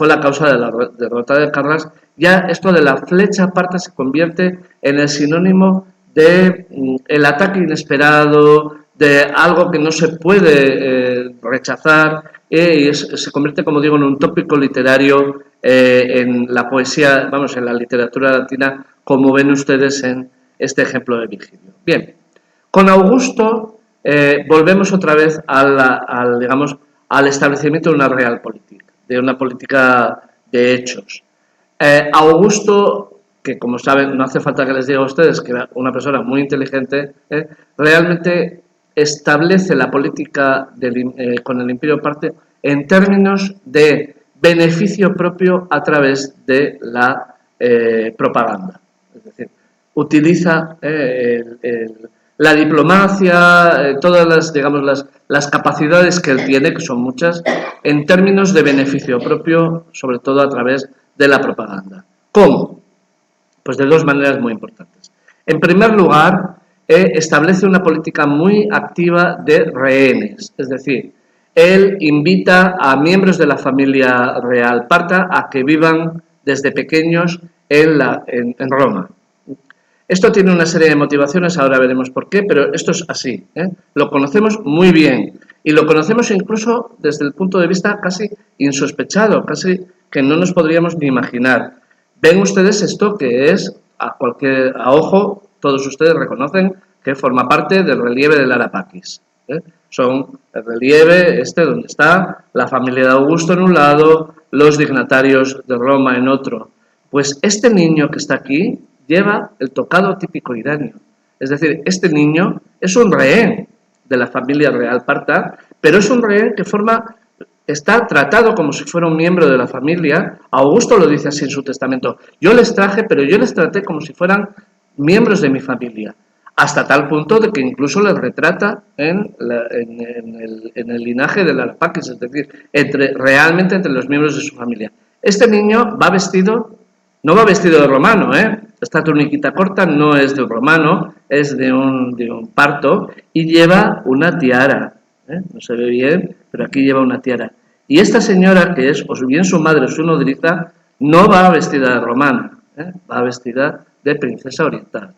la causa de la derrota de Carras. Ya esto de la flecha parta se convierte en el sinónimo de el ataque inesperado, de algo que no se puede rechazar, y se convierte, como digo, en un tópico literario en la poesía, vamos, en la literatura latina, como ven ustedes en este ejemplo de Virgilio. Bien, con Augusto volvemos otra vez digamos, al establecimiento de una realpolitik, de una política de hechos. Augusto, que como saben, no hace falta que les diga a ustedes que era una persona muy inteligente, realmente establece la política con el Imperio Parto en términos de beneficio propio a través de la propaganda. Es decir, utiliza la diplomacia, todas las, digamos, las capacidades que él tiene, que son muchas, en términos de beneficio propio, sobre todo a través de la propaganda. ¿Cómo? Pues de dos maneras muy importantes. En primer lugar, establece una política muy activa de rehenes, es decir, él invita a miembros de la familia real parta a que vivan desde pequeños en Roma. Esto tiene una serie de motivaciones, ahora veremos por qué, pero esto es así. Lo conocemos muy bien y lo conocemos incluso desde el punto de vista casi insospechado, casi que no nos podríamos ni imaginar. Ven ustedes esto que es, a ojo, todos ustedes reconocen que forma parte del relieve del Arapakis. Son el relieve donde está la familia de Augusto en un lado, los dignatarios de Roma en otro. Pues este niño que está aquí lleva el tocado típico iranio. Es decir, este niño es un rehén de la familia real parta, pero es un rehén que está tratado como si fuera un miembro de la familia. Augusto lo dice así en su testamento. Yo les traje, pero yo les traté como si fueran miembros de mi familia. Hasta tal punto de que incluso les retrata en el linaje del Arapakis, es decir, realmente entre los miembros de su familia. Este niño no va vestido de romano, Esta tuniquita corta no es de un romano, es de un parto y lleva una tiara. No se ve bien, pero aquí lleva una tiara. Y esta señora, que es o bien su madre o su nodriza, no va vestida de romana, va vestida de princesa oriental,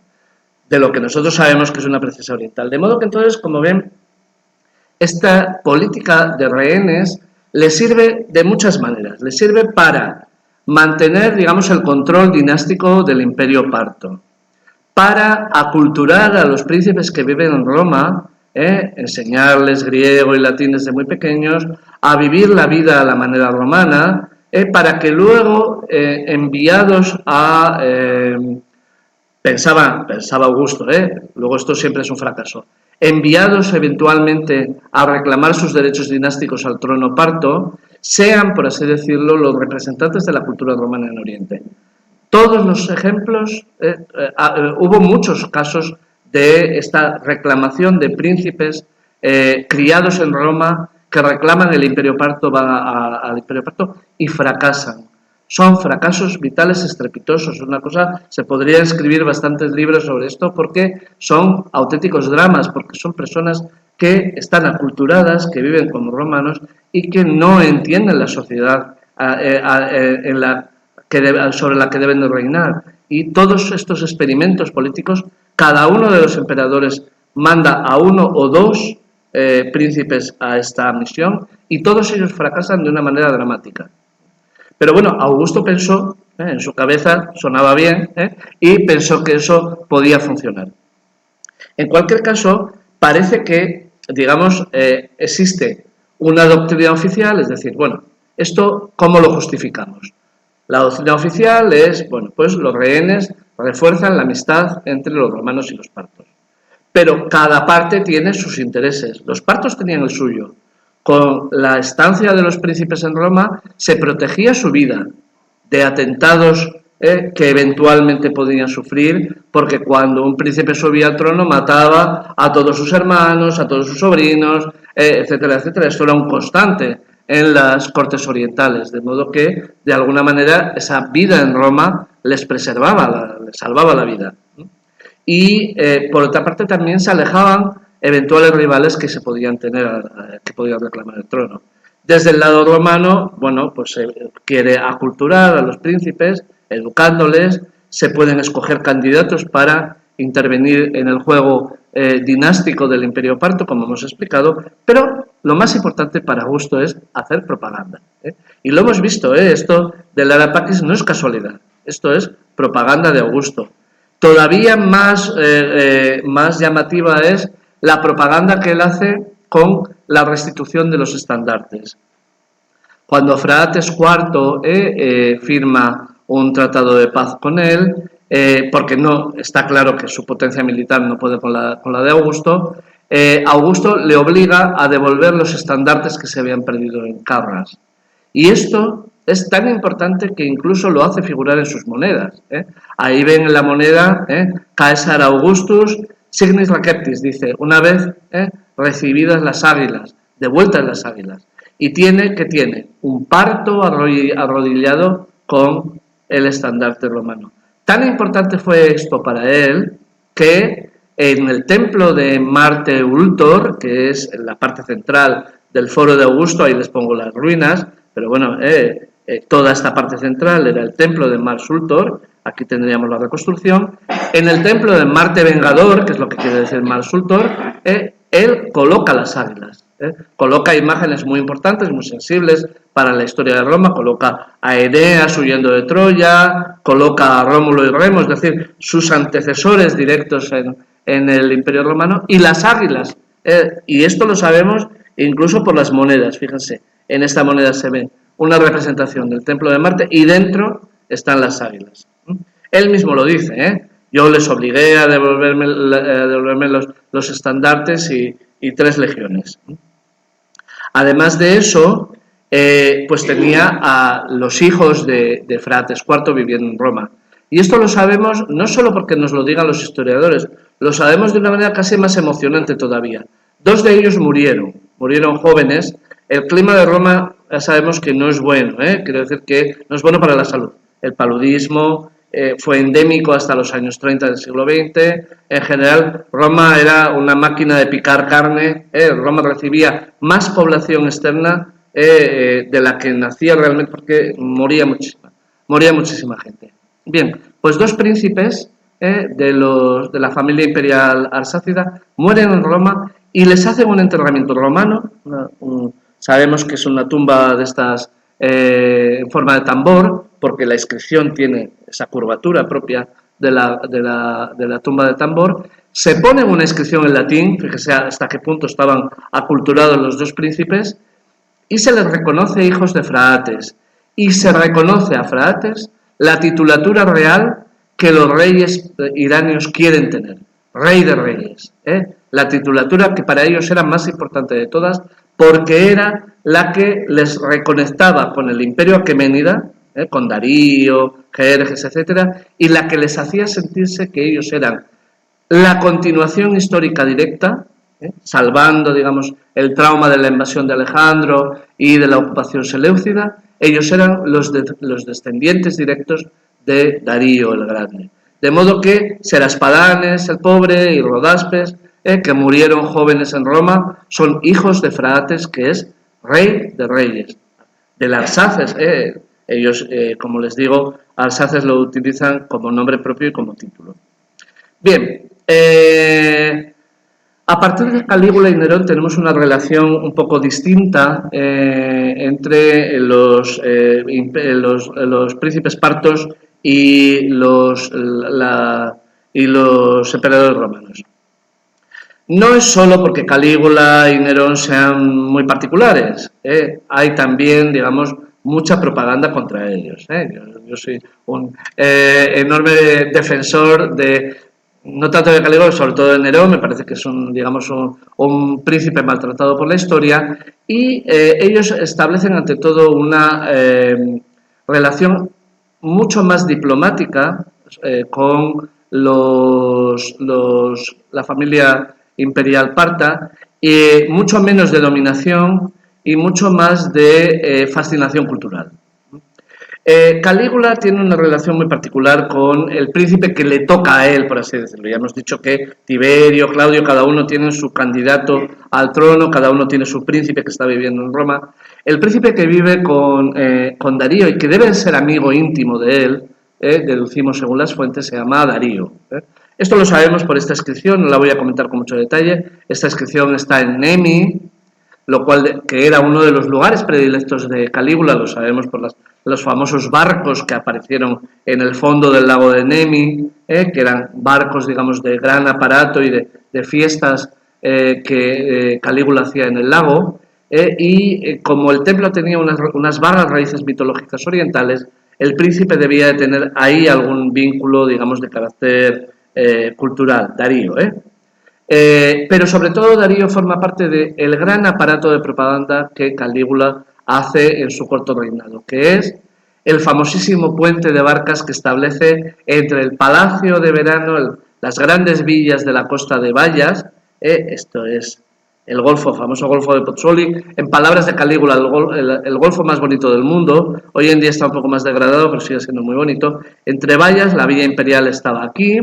de lo que nosotros sabemos que es una princesa oriental. De modo que entonces, como ven, esta política de rehenes le sirve de muchas maneras. Le sirve para mantener, digamos, el control dinástico del Imperio Parto, para aculturar a los príncipes que viven en Roma, enseñarles griego y latín desde muy pequeños, a vivir la vida a la manera romana, para que luego, enviados a... Pensaba Augusto, luego esto siempre es un fracaso, enviados eventualmente a reclamar sus derechos dinásticos al trono parto, sean, por así decirlo, los representantes de la cultura romana en Oriente. Todos los ejemplos, hubo muchos casos de esta reclamación de príncipes criados en Roma que reclaman el Imperio Parto, van al Imperio Parto y fracasan. Son fracasos vitales estrepitosos. Una cosa, se podría escribir bastantes libros sobre esto porque son auténticos dramas, porque son personas que están aculturadas, que viven como romanos y que no entienden la sociedad sobre la que deben de reinar. Y todos estos experimentos políticos, cada uno de los emperadores manda a uno o dos príncipes a esta misión y todos ellos fracasan de una manera dramática. Pero bueno, Augusto pensó, en su cabeza sonaba bien, y pensó que eso podía funcionar. En cualquier caso, parece que, digamos, existe una doctrina oficial, es decir, bueno, esto, ¿cómo lo justificamos? La doctrina oficial es, bueno, pues los rehenes refuerzan la amistad entre los romanos y los partos. Pero cada parte tiene sus intereses. Los partos tenían el suyo. Con la estancia de los príncipes en Roma se protegía su vida de atentados que eventualmente podían sufrir, porque cuando un príncipe subía al trono mataba a todos sus hermanos, a todos sus sobrinos, etcétera, etcétera. Esto era un constante en las cortes orientales, de modo que, de alguna manera, esa vida en Roma les preservaba, les salvaba la vida. Y, por otra parte, también se alejaban eventuales rivales que se podían tener, que podían reclamar el trono. Desde el lado romano, bueno, pues se quiere aculturar a los príncipes, educándoles, se pueden escoger candidatos para intervenir en el juego dinástico del Imperio Parto, como hemos explicado, pero lo más importante para Augusto es hacer propaganda. Y lo hemos visto, esto del Ara Pacis no es casualidad, esto es propaganda de Augusto. Todavía más llamativa es la propaganda que él hace con la restitución de los estandartes. Cuando Phraates IV firma un tratado de paz con él, porque no está claro que su potencia militar no puede con la de Augusto, Augusto le obliga a devolver los estandartes que se habían perdido en Carras. Y esto es tan importante que incluso lo hace figurar en sus monedas. Ahí ven en la moneda, Caesar Augustus signis receptis, dice, una vez recibidas las águilas, devueltas las águilas. Y tiene un parto arrodillado con el estandarte romano. Tan importante fue esto para él que en el templo de Marte Ultor, que es en la parte central del foro de Augusto, ahí les pongo las ruinas, pero bueno, toda esta parte central era el templo de Mars Ultor, aquí tendríamos la reconstrucción. En el templo de Marte Vengador, que es lo que quiere decir Mars Ultor, él coloca las águilas. Coloca imágenes muy importantes, muy sensibles para la historia de Roma, coloca a Eneas huyendo de Troya, coloca a Rómulo y Remo, es decir, sus antecesores directos en el Imperio Romano, y las águilas, y esto lo sabemos incluso por las monedas, fíjense, en esta moneda se ve una representación del templo de Marte y dentro están las águilas. Él mismo lo dice, yo les obligué a devolverme los estandartes y 3 legiones. Además de eso, pues tenía a los hijos de Phraates IV viviendo en Roma. Y esto lo sabemos no solo porque nos lo digan los historiadores, lo sabemos de una manera casi más emocionante todavía. 2 de ellos murieron jóvenes. El clima de Roma ya sabemos que no es bueno, quiero decir que no es bueno para la salud. El paludismo fue endémico hasta los años 30 del siglo XX. En general, Roma era una máquina de picar carne. Roma recibía más población externa de la que nacía realmente, porque moría muchísima gente. Bien, pues 2 príncipes de la familia imperial arsácida mueren en Roma y les hacen un enterramiento romano. Sabemos que es una tumba de estas en forma de tambor, porque la inscripción tiene esa curvatura propia de la tumba de tambor. Se pone una inscripción en latín, fíjese hasta qué punto estaban aculturados los 2 príncipes, y se les reconoce hijos de Phraates, y se reconoce a Phraates la titulatura real que los reyes iranios quieren tener, rey de reyes, la titulatura que para ellos era más importante de todas, porque era la que les reconectaba con el imperio aqueménida, con Darío, Jerjes, etcétera, y la que les hacía sentirse que ellos eran la continuación histórica directa, salvando, digamos, el trauma de la invasión de Alejandro y de la ocupación seleucida. Ellos eran los descendientes directos de Darío el Grande. De modo que Seraspadanes, el pobre, y Rodaspes, que murieron jóvenes en Roma, son hijos de Phraates, que es rey de reyes. Del Arsaces, ellos, como les digo, Arsaces lo utilizan como nombre propio y como título. Bien, a partir de Calígula y Nerón tenemos una relación un poco distinta entre los príncipes partos y los emperadores romanos. No es solo porque Calígula y Nerón sean muy particulares, hay también, digamos, mucha propaganda contra ellos. Yo soy un enorme defensor no tanto de Calígula, sobre todo de Nerón. Me parece que es un príncipe maltratado por la historia, y ellos establecen ante todo una relación mucho más diplomática con la familia imperial parta, y mucho menos de dominación y mucho más de fascinación cultural. Calígula tiene una relación muy particular con el príncipe que le toca a él, por así decirlo. Ya hemos dicho que Tiberio, Claudio, cada uno tiene su candidato al trono, cada uno tiene su príncipe que está viviendo en Roma. El príncipe que vive con Darío y que debe ser amigo íntimo de él, deducimos según las fuentes, se llama Darío. Esto lo sabemos por esta inscripción, no la voy a comentar con mucho detalle. Esta inscripción está en Nemi, lo cual que era uno de los lugares predilectos de Calígula, lo sabemos por los famosos barcos que aparecieron en el fondo del lago de Nemi, que eran barcos, digamos, de gran aparato y de fiestas que Calígula hacía en el lago. Como el templo tenía unas vagas raíces mitológicas orientales, el príncipe debía de tener ahí algún vínculo, digamos, de carácter cultural, Darío. Pero sobre todo Darío forma parte del gran aparato de propaganda que Calígula hace en su corto reinado, que es el famosísimo puente de barcas que establece entre el palacio de verano, las grandes villas de la costa de Bayas, esto es el famoso golfo de Pozzuoli, en palabras de Calígula, el golfo más bonito del mundo. Hoy en día está un poco más degradado, pero sigue siendo muy bonito. Entre Bayas, la villa imperial estaba aquí,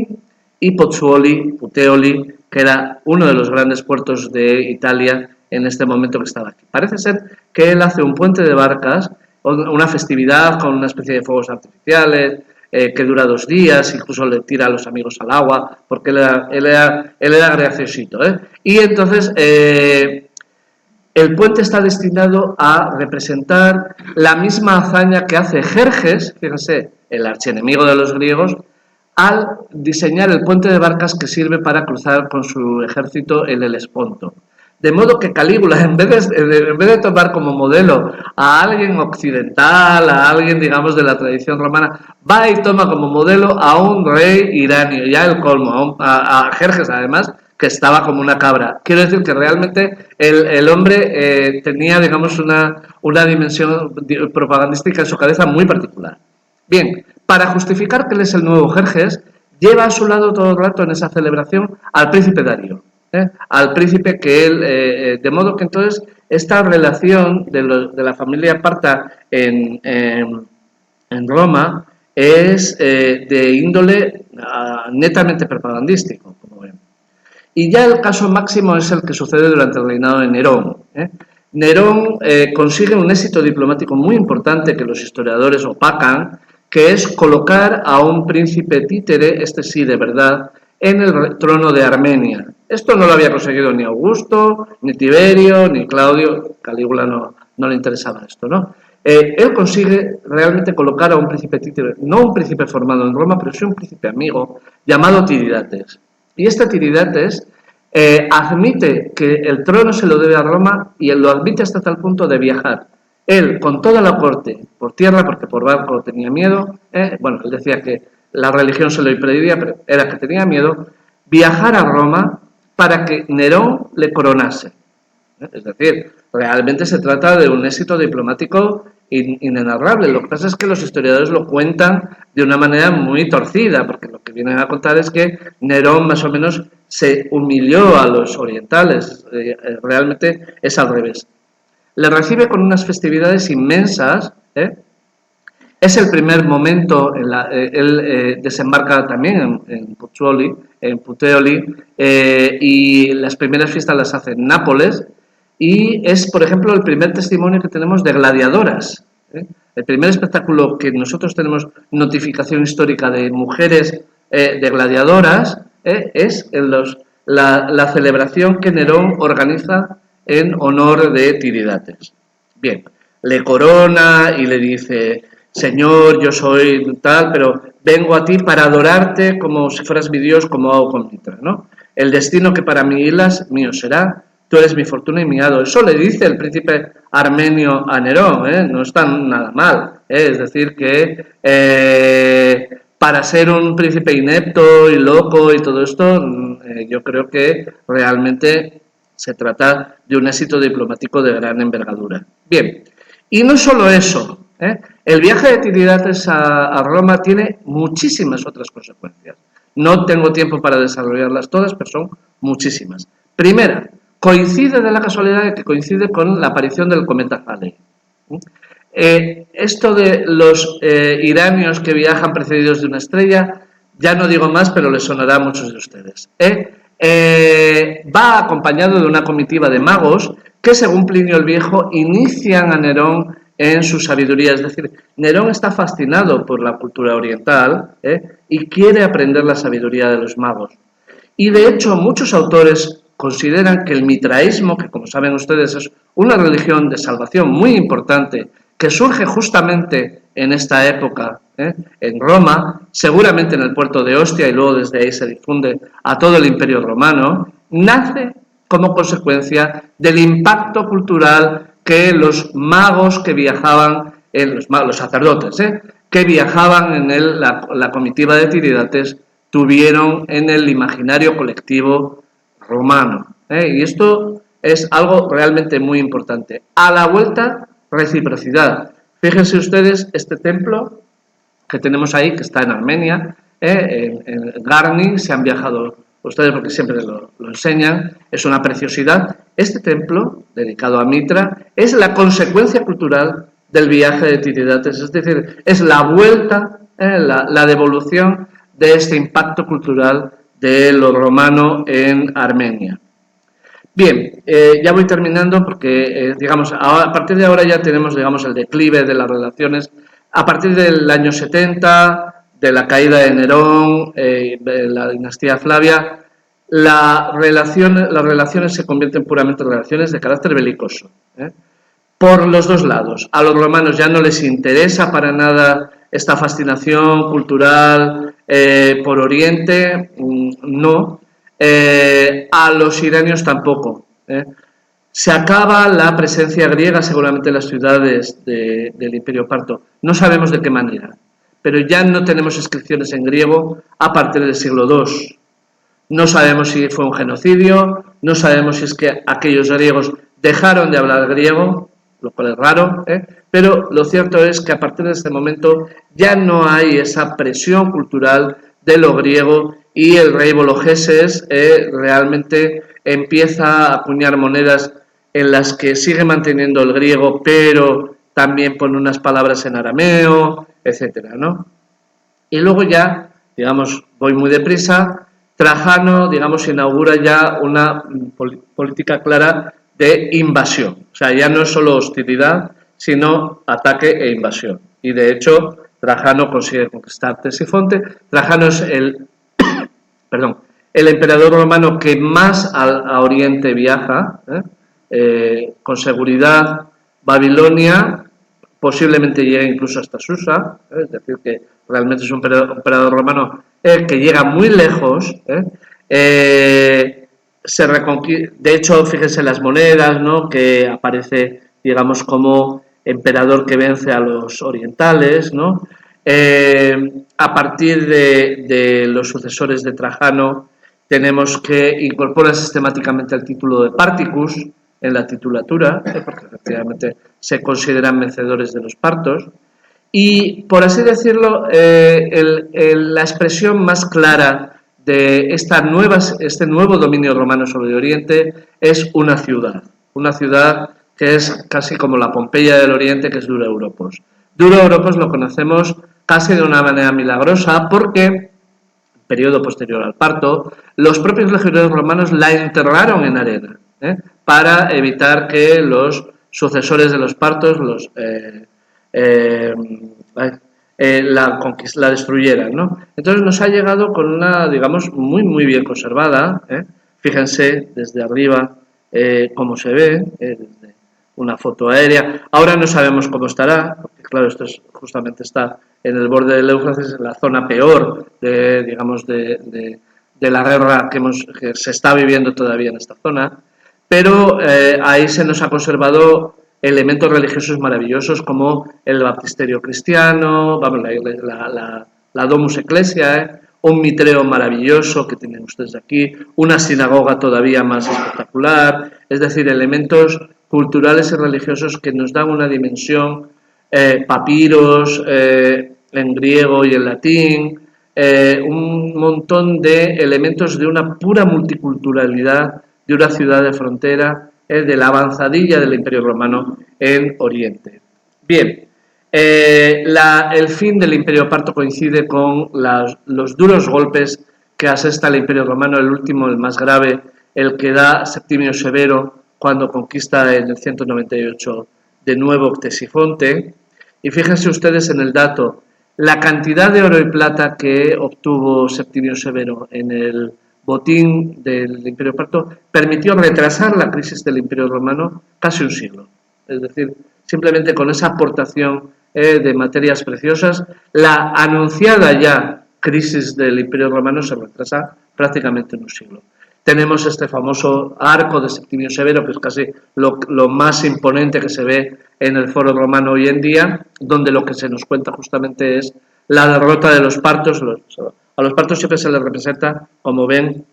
y Pozzuoli, Puteoli, que era uno de los grandes puertos de Italia en este momento que estaba aquí. Parece ser que él hace un puente de barcas, una festividad con una especie de fuegos artificiales, que dura 2 días, incluso le tira a los amigos al agua, porque él era graciosito. Y entonces el puente está destinado a representar la misma hazaña que hace Jerjes, fíjense, el archienemigo de los griegos, al diseñar el puente de barcas que sirve para cruzar con su ejército el Helesponto. De modo que Calígula, en vez de tomar como modelo a alguien occidental, a alguien, digamos, de la tradición romana, va y toma como modelo a un rey iranio, ya el colmo, a Jerjes, además, que estaba como una cabra. Quiero decir que realmente el hombre tenía, digamos, una dimensión propagandística en su cabeza muy particular. Bien, para justificar que él es el nuevo Jerjes, lleva a su lado todo el rato en esa celebración al príncipe Darío, al príncipe que él, de modo que entonces esta relación de la familia Parta en Roma es de índole netamente propagandístico, como ven. Y ya el caso máximo es el que sucede durante el reinado de Nerón. Nerón consigue un éxito diplomático muy importante que los historiadores opacan, que es colocar a un príncipe títere, este sí de verdad, en el trono de Armenia. Esto no lo había conseguido ni Augusto, ni Tiberio, ni Claudio. Calígula no le interesaba esto, ¿no? Él consigue realmente colocar a un príncipe títere, no un príncipe formado en Roma, pero sí un príncipe amigo, llamado Tiridates. Y este Tiridates admite que el trono se lo debe a Roma, y él lo admite hasta tal punto de viajar. Él, con toda la corte, por tierra, porque por barco tenía miedo, bueno, él decía que la religión se lo impediría, pero era que tenía miedo, viajar a Roma para que Nerón le coronase. Es decir, realmente se trata de un éxito diplomático inenarrable. Lo que pasa es que los historiadores lo cuentan de una manera muy torcida, porque lo que vienen a contar es que Nerón más o menos se humilló a los orientales. Realmente es al revés. Le recibe con unas festividades inmensas. Es el primer momento, él desembarca también en Puteoli, y las primeras fiestas las hace en Nápoles, y es, por ejemplo, el primer testimonio que tenemos de gladiadoras. El primer espectáculo que nosotros tenemos notificación histórica de mujeres de gladiadoras es la celebración que Nerón organiza en honor de Tiridates. Bien, le corona y le dice: Señor, yo soy tal, pero vengo a ti para adorarte como si fueras mi Dios, como hago con Mitra, ¿no? El destino que para mí hilas, mío será, tú eres mi fortuna y mi hado. Eso le dice el príncipe armenio a Nerón, no está nada mal. Es decir, que para ser un príncipe inepto y loco y todo esto, yo creo que realmente se trata de un éxito diplomático de gran envergadura. Bien, y no solo eso, el viaje de Tiridates a Roma tiene muchísimas otras consecuencias. No tengo tiempo para desarrollarlas todas, pero son muchísimas. Primera, coincide de la casualidad de que coincide con la aparición del cometa Halley. Esto de los iranios que viajan precedidos de una estrella, ya no digo más, pero les sonará a muchos de ustedes. Va acompañado de una comitiva de magos que, según Plinio el Viejo, inician a Nerón en su sabiduría. Es decir, Nerón está fascinado por la cultura oriental y quiere aprender la sabiduría de los magos. Y de hecho, muchos autores consideran que el mitraísmo, que como saben ustedes es una religión de salvación muy importante, que surge justamente en esta época, en Roma, seguramente en el puerto de Ostia y luego desde ahí se difunde a todo el Imperio Romano, nace como consecuencia del impacto cultural que los magos que viajaban, los sacerdotes, que viajaban en la comitiva de Tiridates, tuvieron en el imaginario colectivo romano. Y esto es algo realmente muy importante. A la vuelta, reciprocidad. Fíjense ustedes este templo que tenemos ahí, que está en Armenia, en Garni, se han viajado ustedes porque siempre lo enseñan, es una preciosidad. Este templo, dedicado a Mitra, es la consecuencia cultural del viaje de Tiridates, es decir, es la vuelta, la devolución de este impacto cultural de lo romano en Armenia. Bien, ya voy terminando porque, digamos, a partir de ahora ya tenemos, digamos, el declive de las relaciones. A partir del año 70, de la caída de Nerón, de la dinastía Flavia, las relaciones se convierten puramente en relaciones de carácter belicoso, por los dos lados. A los romanos ya no les interesa para nada esta fascinación cultural por Oriente, no. A los iranios tampoco. Se acaba la presencia griega seguramente en las ciudades del Imperio Parto. No sabemos de qué manera, pero ya no tenemos inscripciones en griego a partir del siglo II. No sabemos si fue un genocidio, no sabemos si es que aquellos griegos dejaron de hablar griego, lo cual es raro, pero lo cierto es que a partir de este momento ya no hay esa presión cultural de lo griego y el rey Vologeses realmente empieza a acuñar monedas en las que sigue manteniendo el griego, pero también pone unas palabras en arameo, etcétera, ¿no? Y luego ya, digamos, voy muy deprisa, Trajano, digamos, inaugura ya una política clara de invasión. O sea, ya no es solo hostilidad, sino ataque e invasión. Y de hecho, Trajano consigue conquistar Ctesifonte. Trajano es el emperador romano que más a Oriente viaja, con seguridad. Babilonia, posiblemente llegue incluso hasta Susa, es decir, que realmente es un emperador romano que llega muy lejos. De hecho, fíjense las monedas, ¿no?, que aparece, digamos, como emperador que vence a los orientales, ¿no? A partir de los sucesores de Trajano, tenemos que incorporar sistemáticamente el título de Particus en la titulatura, porque efectivamente se consideran vencedores de los partos. Y, por así decirlo, la expresión más clara de este nuevo dominio romano sobre Oriente es una ciudad que es casi como la Pompeya del Oriente, que es Dura Europos. Dura Europos lo conocemos casi de una manera milagrosa porque, periodo posterior al parto, los propios legionarios romanos la enterraron en arena, para evitar que los sucesores de los partos la destruyeran, ¿no? Entonces nos ha llegado con una, digamos, muy muy bien conservada. Fíjense desde arriba cómo se ve, desde una foto aérea. Ahora no sabemos cómo estará, porque claro, esto justamente está en el borde del Éufrates, en la zona peor de la guerra que se está viviendo todavía en esta zona, pero ahí se nos ha conservado elementos religiosos maravillosos como el baptisterio cristiano, vamos, la Domus Ecclesiae, un mitreo maravilloso que tienen ustedes aquí, una sinagoga todavía más espectacular, es decir, elementos culturales y religiosos que nos dan una dimensión, papiros en griego y en latín, un montón de elementos de una pura multiculturalidad de una ciudad de frontera, de la avanzadilla del Imperio Romano en Oriente. Bien, el fin del Imperio Parto coincide con los duros golpes que asesta el Imperio Romano, el último, el más grave, el que da Septimio Severo cuando conquista en el 198 de nuevo Ctesifonte. Y fíjense ustedes en el dato, la cantidad de oro y plata que obtuvo Septimio Severo en el botín del Imperio Parto permitió retrasar la crisis del Imperio Romano casi un siglo. Es decir, simplemente con esa aportación de materias preciosas, la anunciada ya crisis del Imperio Romano se retrasa prácticamente en un siglo. Tenemos este famoso arco de Septimio Severo, que es casi lo más imponente que se ve en el foro romano hoy en día, donde lo que se nos cuenta justamente es la derrota de los partos. A los partos siempre se les representa, como ven,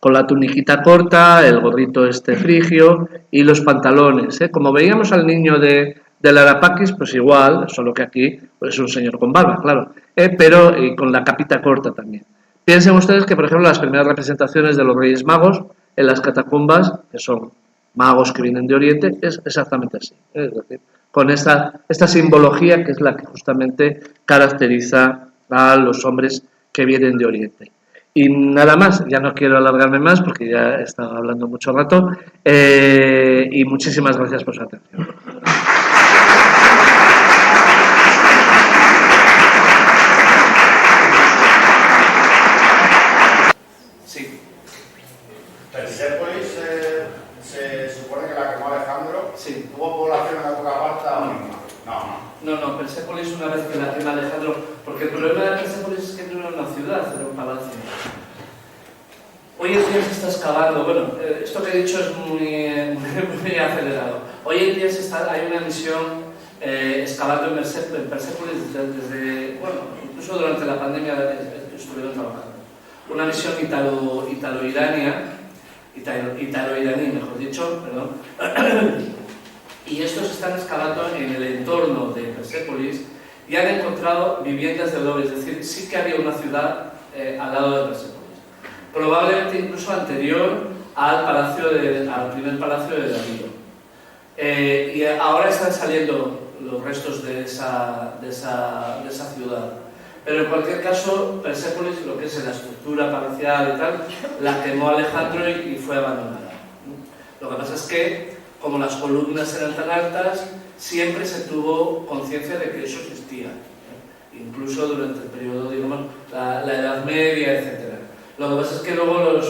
con la tuniquita corta, el gorrito este frigio y los pantalones. Como veíamos al niño del Arapaquis, pues igual, solo que aquí pues es un señor con barba, claro, pero con la capita corta también. Piensen ustedes que, por ejemplo, las primeras representaciones de los Reyes Magos en las catacumbas, que son magos que vienen de Oriente, es exactamente así. Es decir, con esta simbología que es la que justamente caracteriza a los hombres que vienen de Oriente. Y nada más, ya no quiero alargarme más porque ya he estado hablando mucho rato, y muchísimas gracias por su atención. Sí. Persépolis se supone que la quemó Alejandro. Sí. ¿Tuvo población en otra parte o no? No, Persépolis una vez que la quema Alejandro, porque el problema de Persépolis es que no era una ciudad, era un palacio. Hoy en día se está excavando, bueno, esto que he dicho es muy acelerado. Hoy en día hay una misión excavando en Persépolis desde, bueno, incluso durante la pandemia estuvieron trabajando. Una misión italo-iraní, mejor dicho, perdón. Y estos están excavando en el entorno de Persépolis y han encontrado viviendas de adobe, es decir, sí que había una ciudad al lado de Persépolis. Probablemente incluso anterior al primer palacio de Darío. Y ahora están saliendo los restos de esa ciudad. Pero en cualquier caso, Persépolis, lo que es la estructura palacial y tal, la quemó Alejandro y fue abandonada. Lo que pasa es que, como las columnas eran tan altas, siempre se tuvo conciencia de que eso existía. Incluso durante el periodo, digamos, la Edad Media, etc. Lo que pasa es que luego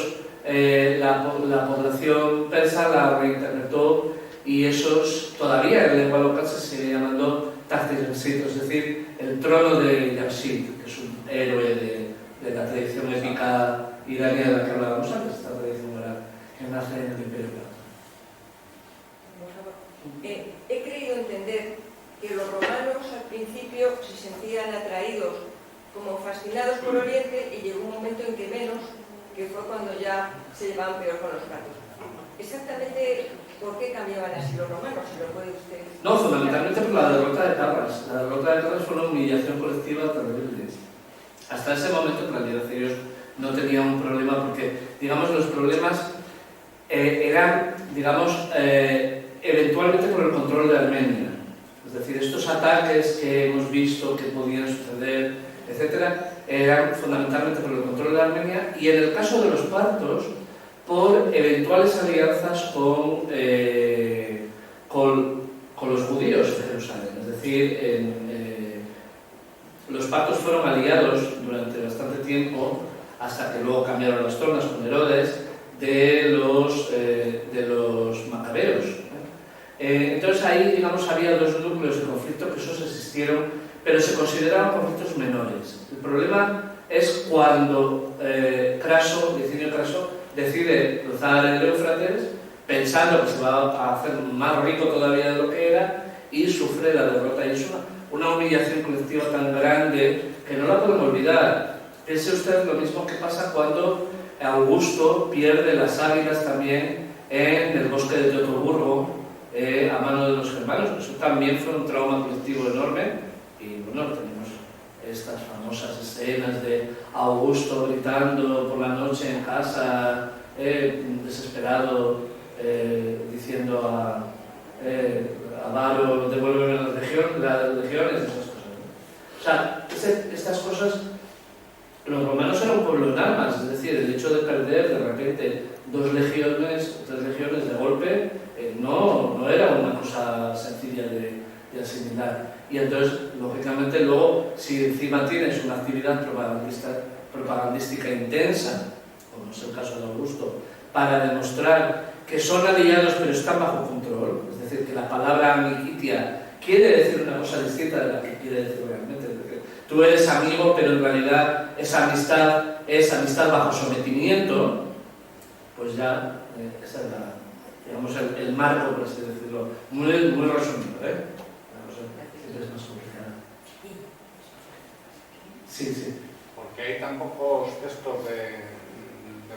la población persa la reinterpretó y esos, todavía en lengua local se sigue llamando Taht-i-Jamshid, es decir, el trono de Jamshid, que es un héroe de la tradición épica iraní de la que hablábamos antes, esta tradición oral que nace en el Imperio Platónico. He creído entender que los romanos al principio se sentían atraídos, como fascinados por Oriente, y llegó un momento en que menos, que fue cuando ya se llevaban peor con los partos. Exactamente, ¿por qué cambiaban así los romanos? ¿Se lo puede usted explicar? No, fundamentalmente por la derrota de Carras. La derrota de Carras fue una humillación colectiva terrible. Hasta ese momento, en realidad, ellos no tenían un problema porque, digamos, los problemas eran, digamos, eventualmente por el control de Armenia. Es decir, estos ataques que hemos visto que podían suceder, etcétera, eran fundamentalmente por el control de Armenia y en el caso de los partos, por eventuales alianzas con los judíos de Jerusalén. Es decir, los partos fueron aliados durante bastante tiempo, hasta que luego cambiaron las tornas con Herodes, de los macabeos. Entonces ahí, digamos, había dos núcleos de conflicto que esos existieron, pero se consideraban conflictos menores. El problema es cuando Licinio Craso decide cruzar el Éufrates pensando que se va a hacer más rico todavía de lo que era y sufre la derrota. Y es una humillación colectiva tan grande que no la podemos olvidar. Piense usted lo mismo que pasa cuando Augusto pierde las águilas también en el bosque de Teutoburgo a mano de los germanos. Eso también fue un trauma colectivo enorme y bueno, tenemos estas famosas escenas de Augusto gritando por la noche en casa, desesperado, diciendo a Varo, devuélveme las legiones, esas cosas. O sea, estas cosas, los romanos eran un pueblo en armas, es decir, el hecho de perder de repente 2 legiones, 3 legiones de golpe, no era una cosa sencilla actividad propagandística intensa, como es el caso de Augusto, para demostrar que son aliados pero están bajo control, es decir, que la palabra amicitia quiere decir una cosa distinta de la que quiere decir realmente. Es decir, tú eres amigo, pero en realidad esa amistad es amistad bajo sometimiento, pues ya esa es digamos, el marco, por así decirlo, muy resumido, La cosa es más complicada. Sí. Porque hay tan pocos textos de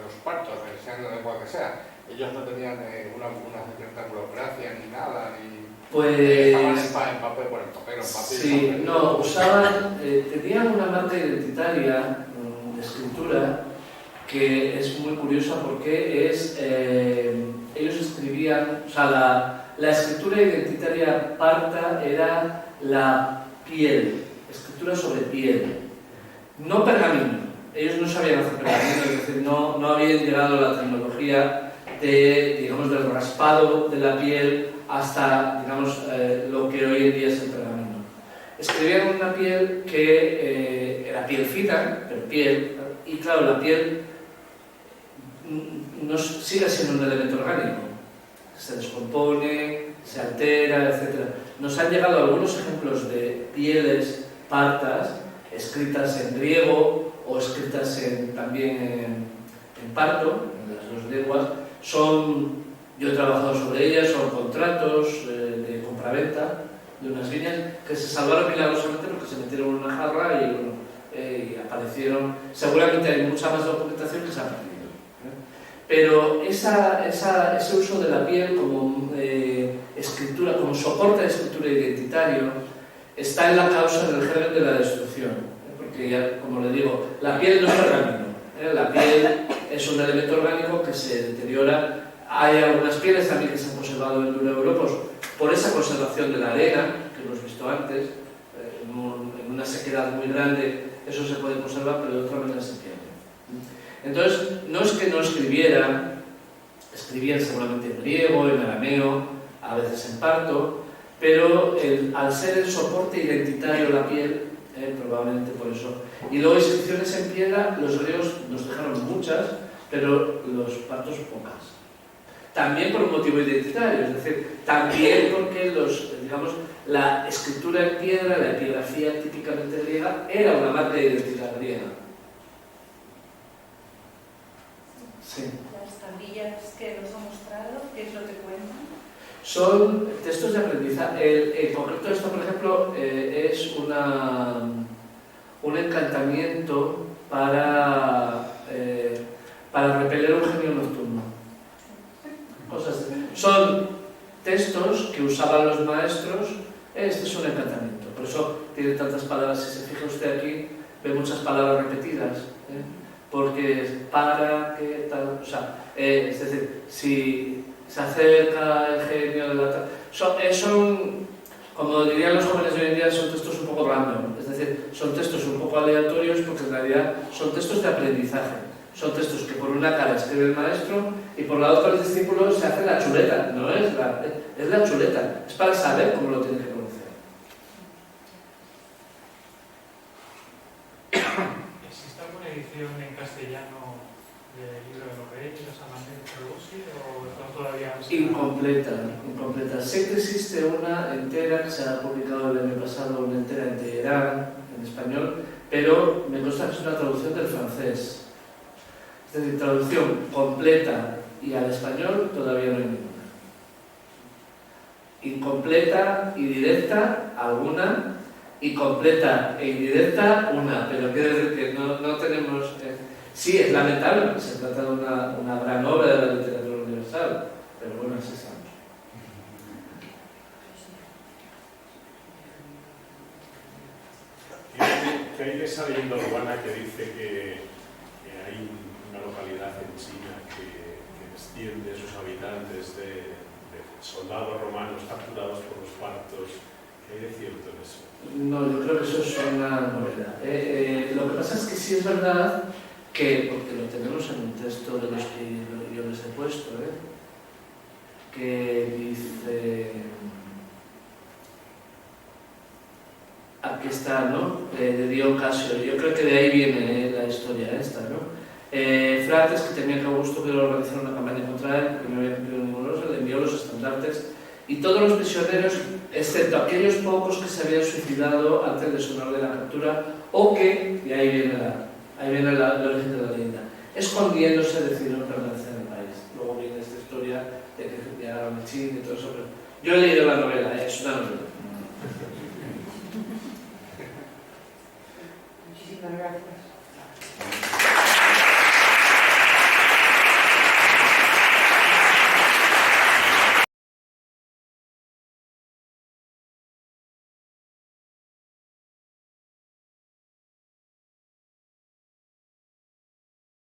los partos, sean de lengua que sea. Ellos no tenían una cierta burocracia ni nada, ni... Pues... Estaban en papel, bueno, en papel. Sí, no, usaban, tenían una marca identitaria de escritura que es muy curiosa porque ellos escribían, o sea, la escritura identitaria parta era la piel, escritura sobre piel, no pergamino. Ellos no sabían hacer pergamino, es decir, no habían llegado a la tecnología digamos, del raspado de la piel hasta, digamos, lo que hoy en día es el pergamino. Escribían una piel que era piel fina, pero piel, y claro, la piel no sigue siendo un elemento orgánico, se descompone, se altera, etc. Nos han llegado algunos ejemplos de pieles partas escritas en griego o escritas también en parto, en las dos lenguas. Yo he trabajado sobre ellas, son contratos de compraventa de unas líneas que se salvaron milagrosamente porque se metieron en una jarra y aparecieron. Seguramente hay mucha más documentación que se ha perdido. Pero ese uso de la piel como escritura, como soporte de escritura identitario, está en la causa del germen de la destrucción. Porque, ya, como le digo, la piel no es pergamino. La piel es un elemento orgánico que se deteriora. Hay algunas pieles también que se han conservado en Europa por esa conservación de la arena, que hemos visto antes, en una sequedad muy grande, eso se puede conservar, pero de otra manera se pierde. Entonces, no es que no escribían seguramente en griego, en arameo, a veces en parto, pero al ser el soporte identitario la piel, probablemente por eso. Y luego inscripciones en piedra, los griegos nos dejaron muchas, pero los partos pocas. También por un motivo identitario, es decir, también porque digamos, la escritura en piedra, la epigrafía típicamente griega, era una marca de identidad griega. Sí. Las tablillas que nos ha mostrado, ¿qué es lo que cuentan? Son textos de aprendizaje. En concreto esto, por ejemplo, es un encantamiento para repeler un genio nocturno. Son textos que usaban los maestros. Este es un encantamiento, por eso tiene tantas palabras. Si se fija usted aquí, ve muchas palabras repetidas, porque es para, que, tal, o sea, es decir, si se acerca el genio de la... Son, como dirían los jóvenes de hoy en día, son textos un poco random, es decir, son textos un poco aleatorios porque en realidad son textos de aprendizaje. Son textos que por una cara escribe el maestro y por la otra el discípulo se hace la chuleta, no es la chuleta, es para saber cómo lo tiene que conocer. ¿Existe alguna edición en castellano del libro de los Reyes, de San Andrés de Trollosi, o todavía no? Incompleta. Sé que existe una entera que se ha publicado el año pasado, una entera en Teherán, en español, pero me consta que es una traducción del francés. Es decir, traducción completa y al español todavía no hay ninguna. Incompleta y directa alguna, y completa e indirecta una, pero quiere decir que no tenemos... Sí, es lamentable porque se trata de una gran obra de la literatura universal, pero bueno, así estamos. ¿Qué hay de esa leyenda urbana que dice que hay una localidad en China que desciende sus habitantes de soldados romanos capturados por los partos? ¿Qué hay de cierto en eso? No, yo creo que eso es una novedad. Lo que pasa es que sí es verdad que, porque lo tenemos en un texto de los que yo les he puesto, que dice... que está, ¿no? De Dio Casio. Yo creo que de ahí viene la historia esta, ¿no? Frates, que temía que Augusto pudiera organizar una campaña contra él, porque no había cumplido ningún orden, le envió los estandartes y todos los prisioneros, excepto aquellos pocos que se habían suicidado antes de su orden de la captura, o que, y ahí viene el origen de la leyenda, escondiéndose decidieron permanecer en el país. Luego viene esta historia de que llegaron a Chile y todo eso, pero yo he leído la novela, es una novela.